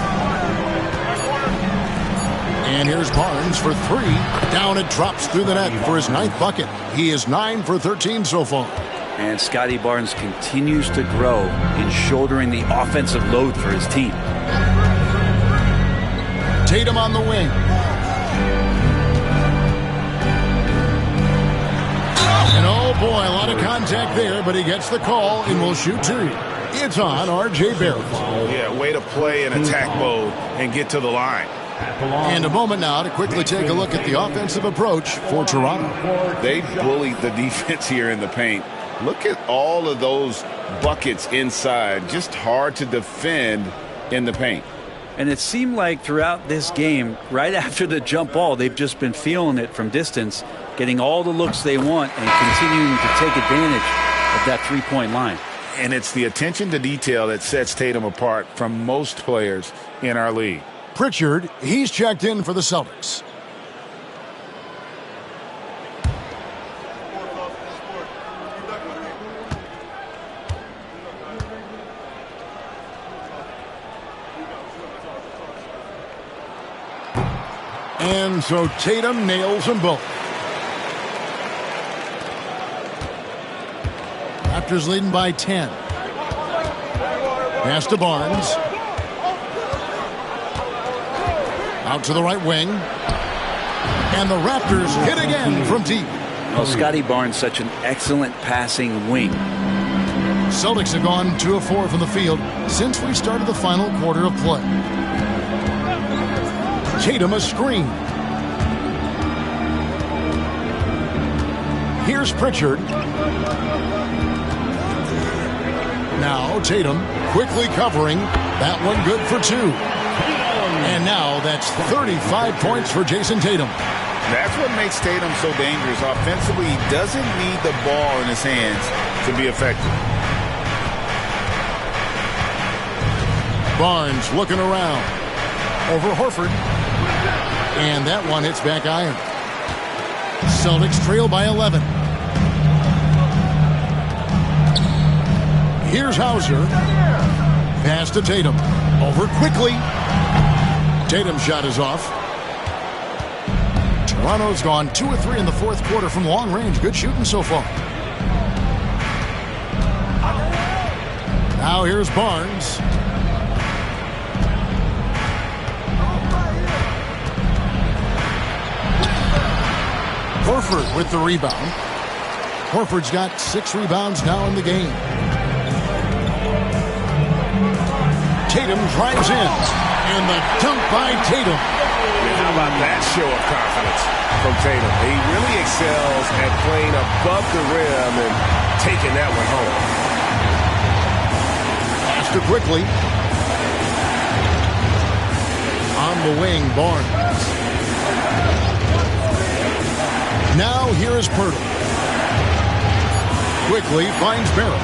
And here's Barnes for 3. Down it drops through the net for his 9th bucket. He is 9 for 13 so far. And Scotty Barnes continues to grow in shouldering the offensive load for his team. Tatum on the wing. And oh boy, a lot of contact there, but he gets the call and will shoot 2. It's on R.J. Barrett. Yeah, way to play in attack mode and get to the line. And a moment now to quickly take a look at the offensive approach for Toronto. They bullied the defense here in the paint. Look at all of those buckets inside. Just hard to defend in the paint. And it seemed like throughout this game, right after the jump ball, they've just been feeling it from distance, getting all the looks they want and continuing to take advantage of that three-point line. And it's the attention to detail that sets Tatum apart from most players in our league. Pritchard, he's checked in for the Celtics. And so Tatum nails them both. Raptors leading by 10. Pass to Barnes. Out to the right wing. And the Raptors hit again from deep. Well, Scotty Barnes, such an excellent passing wing. Celtics have gone 2 of 4 from the field since we started the final quarter of play. Tatum a screen. Here's Pritchard. Now Tatum quickly covering. That one good for 2. And now that's 35 points for Jason Tatum. That's what makes Tatum so dangerous. Offensively, he doesn't need the ball in his hands to be effective. Barnes looking around. Over Horford. And that one hits back iron. Celtics trail by 11. Here's Hauser. Pass to Tatum. Over quickly. Tatum's shot is off. Toronto's gone 2 of 3 in the fourth quarter from long range. Good shooting so far. Now here's Barnes. Horford with the rebound. Horford's got 6 rebounds now in the game. Tatum drives in. And the dunk by Tatum. How about that show of confidence from Tatum? He really excels at playing above the rim and taking that one home. Pass to quickly. On the wing, Barnes. Now here is Pirtle. Quickly finds Barrett.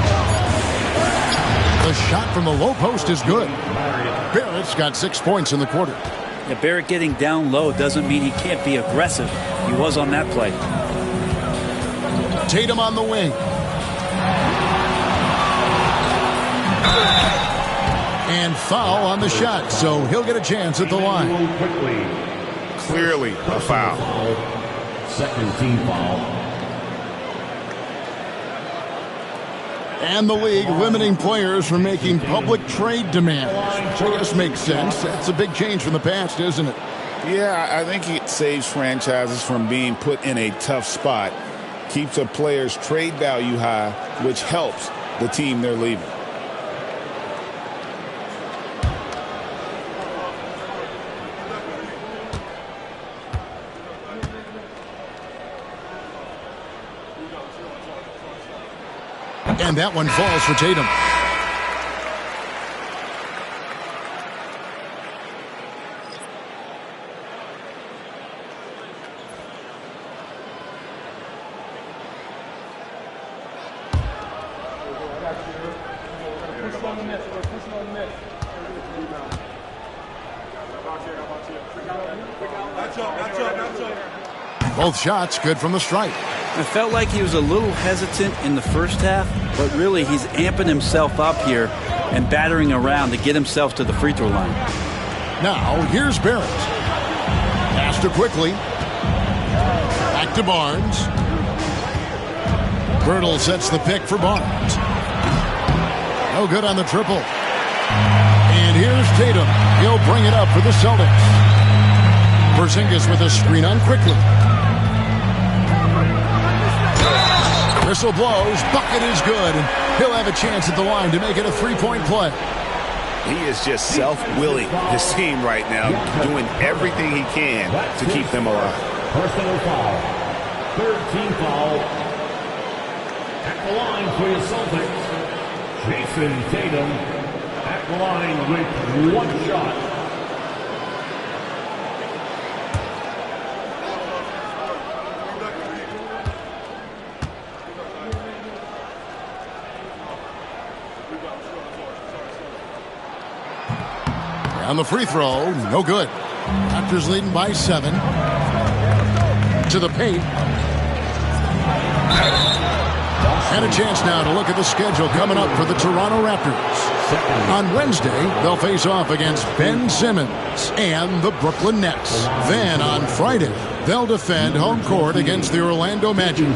The shot from the low post is good. Barrett's got 6 points in the quarter. Yeah, Barrett getting down low doesn't mean he can't be aggressive. He was on that play. Tatum on the wing. And foul on the shot, so he'll get a chance at the line. Clearly a foul. Second team foul. And the league limiting players from making public trade demands. Which I guess makes sense. That's a big change from the past, isn't it? Yeah, I think it saves franchises from being put in a tough spot. Keeps a player's trade value high, which helps the team they're leaving. And that one falls for Tatum. Both shots good from the stripe. I felt like he was a little hesitant in the first half, but really he's amping himself up here and battering around to get himself to the free throw line. Now here's Barrett. Pass to quickly. Back to Barnes. Birtle sets the pick for Barnes. No good on the triple. And here's Tatum. He'll bring it up for the Celtics. Porzingis with a screen on quickly. Whistle blows, bucket is good, and he'll have a chance at the line to make it a three-point play. He is just self-willing, his team right now, doing everything he can to keep them alive. Personal foul. Third team foul. At the line for the Celtics, Jason Tatum at the line with 1 shot. On the free throw, no good. Raptors leading by 7. To the paint. And a chance now to look at the schedule coming up for the Toronto Raptors. On Wednesday, they'll face off against Ben Simmons and the Brooklyn Nets. Then on Friday, they'll defend home court against the Orlando Magic.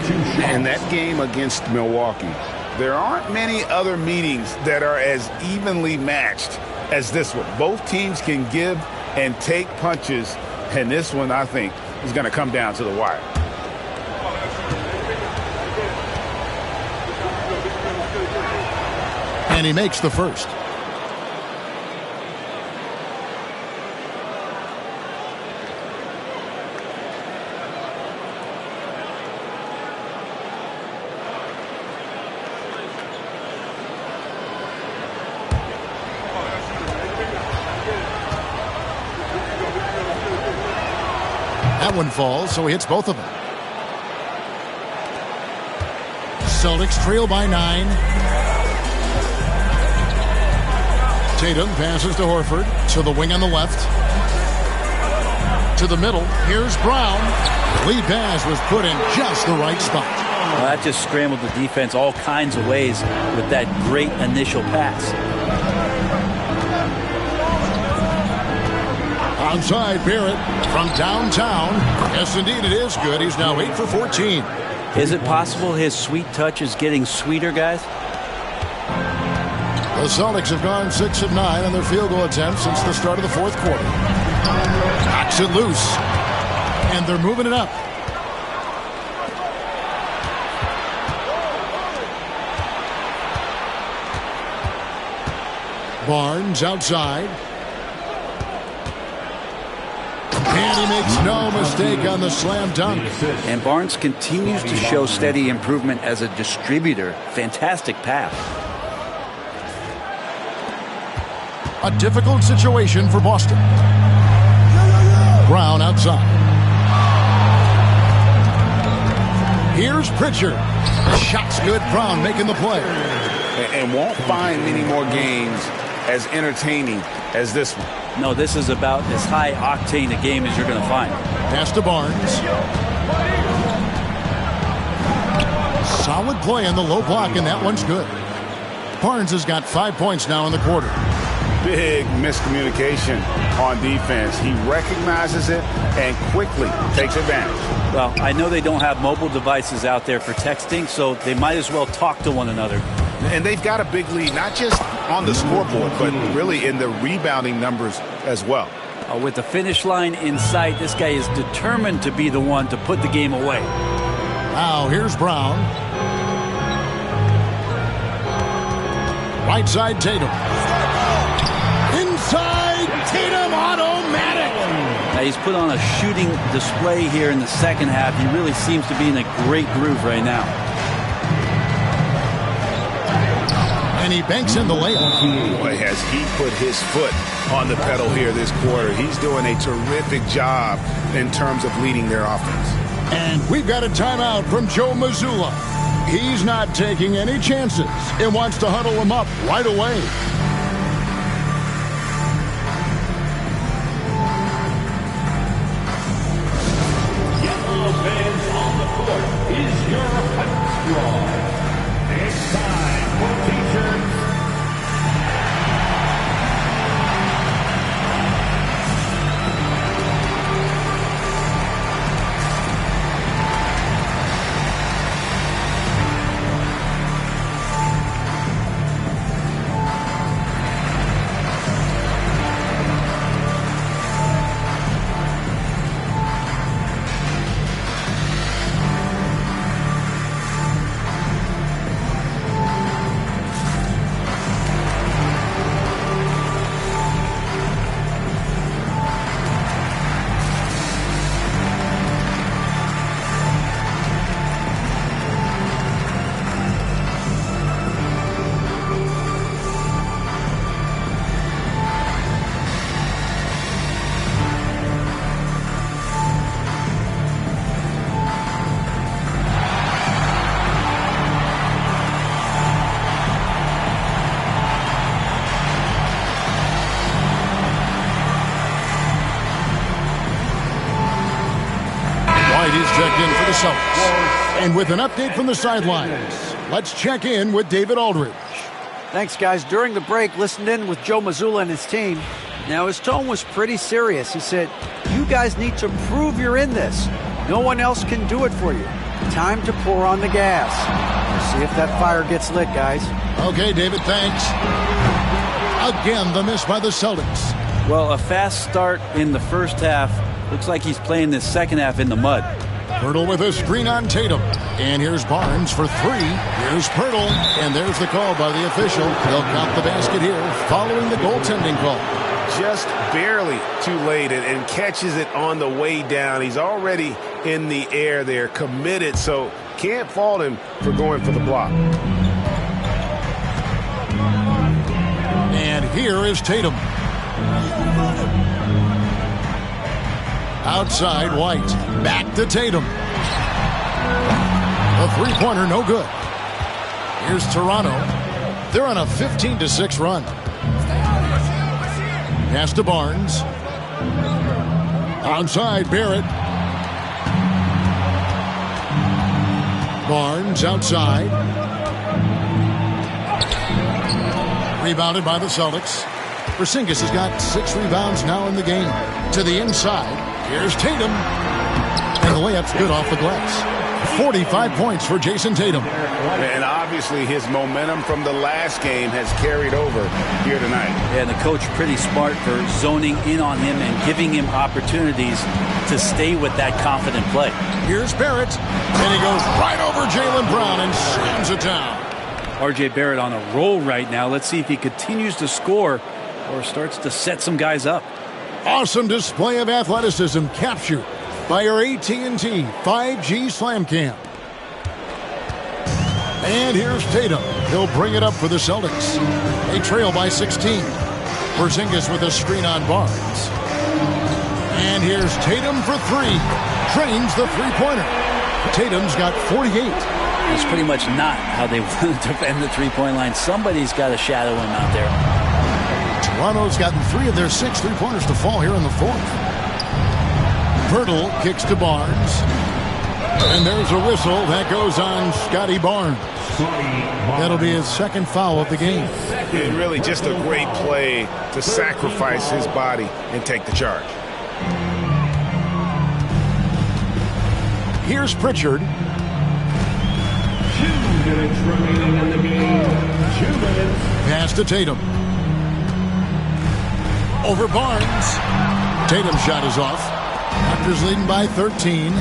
And that game against Milwaukee, there aren't many other meetings that are as evenly matched as this one. Both teams can give and take punches, and this one, I think, is going to come down to the wire. And he makes the first. That one falls, so he hits both of them. Celtics trail by 9. Tatum passes to Horford. To the wing on the left. To the middle. Here's Brown. The lead pass was put in just the right spot. Well, that just scrambled the defense all kinds of ways with that great initial pass. Onside Barrett from downtown. Yes, indeed, it is good. He's now 8 for 14. Is it possible his sweet touch is getting sweeter, guys? The Celtics have gone 6 of 9 on their field goal attempts since the start of the fourth quarter. Knocks it loose. And they're moving it up. Barnes outside. And he makes no mistake on the slam dunk. And Barnes continues to show steady improvement as a distributor. Fantastic pass. A difficult situation for Boston. Brown outside. Here's Pritchard. The shot's good. Brown making the play. And won't find many more games as entertaining as this one. No, this is about as high octane a game as you're going to find. Pass to Barnes. Solid play in the low block, and that one's good. Barnes has got 5 points now in the quarter. Big miscommunication on defense. He recognizes it and quickly takes advantage. Well, I know they don't have mobile devices out there for texting, so they might as well talk to one another. And they've got a big lead, not just on the scoreboard, but really in the rebounding numbers as well. With the finish line in sight, this guy is determined to be the one to put the game away. Now, here's Brown. Right side, Tatum. Inside, Tatum, automatic. Now, he's put on a shooting display here in the second half. He really seems to be in a great groove right now. And he banks in the layup. Boy, has he put his foot on the pedal here this quarter. He's doing a terrific job in terms of leading their offense. And we've got a timeout from Joe Mazzulla. He's not taking any chances and wants to huddle him up right away. Yellow fans on the court is your hype squad. It's time for t-shirts. He's checked in for the Celtics. And with an update from the sidelines, let's check in with David Aldridge. Thanks, guys. During the break, listened in with Joe Mazzulla and his team. Now, his tone was pretty serious. He said, you guys need to prove you're in this. No one else can do it for you. Time to pour on the gas. See if that fire gets lit, guys. Okay, David, thanks. Again, the miss by the Celtics. Well, a fast start in the first half. Looks like he's playing this second half in the mud. Pirtle with a screen on Tatum. And here's Barnes for three. Here's Pirtle. And there's the call by the official. They'll count the basket here following the goaltending call. Just barely too late and catches it on the way down. He's already in the air there, committed, so can't fault him for going for the block. And here is Tatum. Outside, White. Back to Tatum. A three-pointer, no good. Here's Toronto. They're on a 15-6 run. Pass to Barnes. Outside, Barrett. Barnes outside. Rebounded by the Celtics. Porzingis has got 6 rebounds now in the game. To the inside. Here's Tatum. And the layup's good off the glass. 45 points for Jason Tatum. And obviously his momentum from the last game has carried over here tonight. Yeah, and the coach pretty smart for zoning in on him and giving him opportunities to stay with that confident play. Here's Barrett, and he goes right over Jaylen Brown and slams it down. R.J. Barrett on a roll right now. Let's see if he continues to score or starts to set some guys up. Awesome display of athleticism captured by our AT&T 5G Slam Cam. And here's Tatum. He'll bring it up for the Celtics. They trail by 16. Porzingis with a screen on Barnes. And here's Tatum for three. Drains the three-pointer. Tatum's got 48. That's pretty much not how they want to defend the three-point line. Somebody's got to shadow him out there. Toronto's gotten 3 of their 6 three-pointers to fall here in the fourth. Pirtle kicks to Barnes. And there's a whistle that goes on Scotty Barnes. That'll be his second foul of the game. And really just a great play to sacrifice his body and take the charge. Here's Pritchard. 2 minutes remaining in the game. 2 minutes. Pass to Tatum. Over Barnes. Tatum's shot is off. Raptors leading by 13.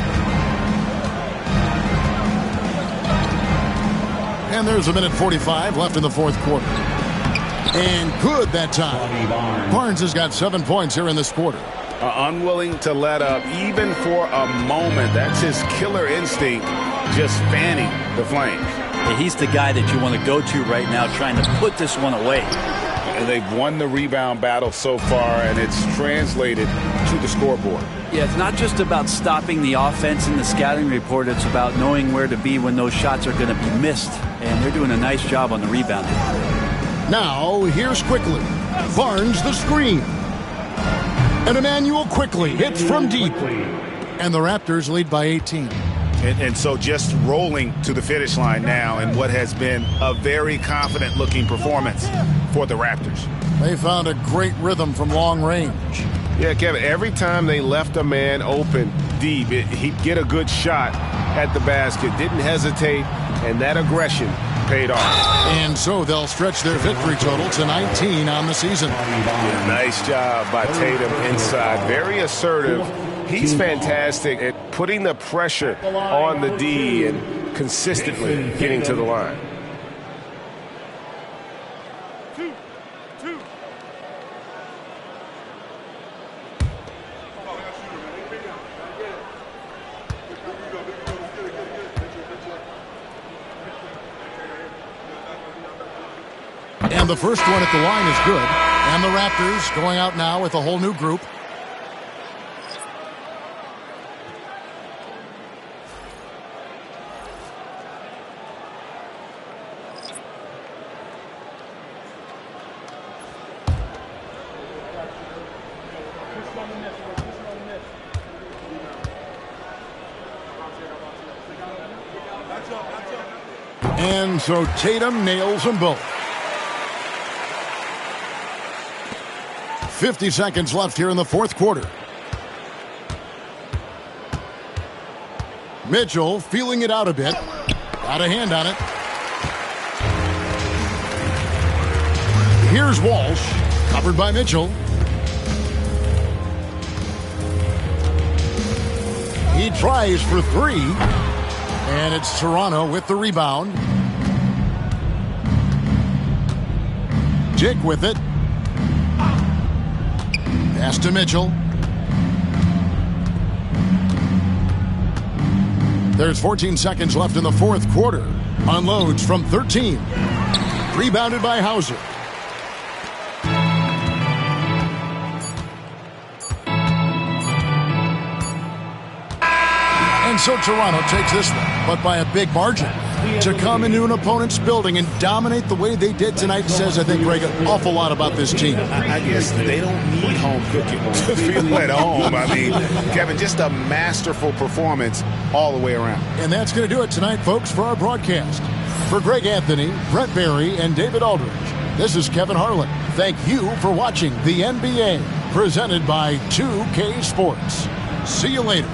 And there's a minute 45 left in the fourth quarter. And good that time. Barnes has got 7 points here in this quarter. Unwilling to let up even for a moment. That's his killer instinct, just fanning the flames. Yeah, he's the guy that you want to go to right now trying to put this one away. And they've won the rebound battle so far, and it's translated to the scoreboard. Yeah, it's not just about stopping the offense in the scouting report. It's about knowing where to be when those shots are going to be missed. And they're doing a nice job on the rebounding. Now, here's Quickly. Barnes the screen. And Emmanuel Quickly hits from deep. And the Raptors lead by 18. And so just rolling to the finish line now in what has been a very confident-looking performance for the Raptors. They found a great rhythm from long range. Yeah, Kevin, every time they left a man open deep, he'd get a good shot at the basket, didn't hesitate, and that aggression paid off. And so they'll stretch their victory total to 19 on the season. Yeah, nice job by Tatum inside. Very assertive. He's fantastic at putting the pressure on the D and consistently getting to the line. And the first one at the line is good. And the Raptors going out now with a whole new group. And so Tatum nails them both. 50 seconds left here in the fourth quarter. Mitchell feeling it out a bit. Got a hand on it. Here's Walsh, covered by Mitchell. He tries for three. And it's Toronto with the rebound. Dick with it. Pass to Mitchell. There's 14 seconds left in the fourth quarter. Unloads from 13. Rebounded by Hauser. And so Toronto takes this one, but by a big margin. To come into an opponent's building and dominate the way they did tonight says, I think, Greg, an awful lot about this team. I guess they don't need home cooking to feel at home. I mean, Kevin, just a masterful performance all the way around. And that's going to do it tonight, folks, for our broadcast. For Greg Anthony, Brett Barry, and David Aldridge, this is Kevin Harlan. Thank you for watching the NBA, presented by 2K Sports. See you later.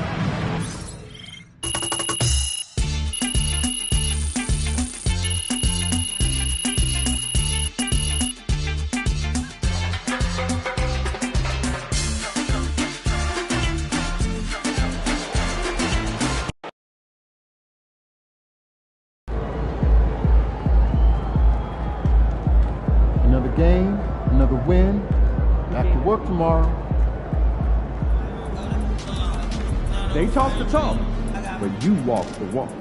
game, another win. Back to work tomorrow. They talk the talk, but you walk the walk.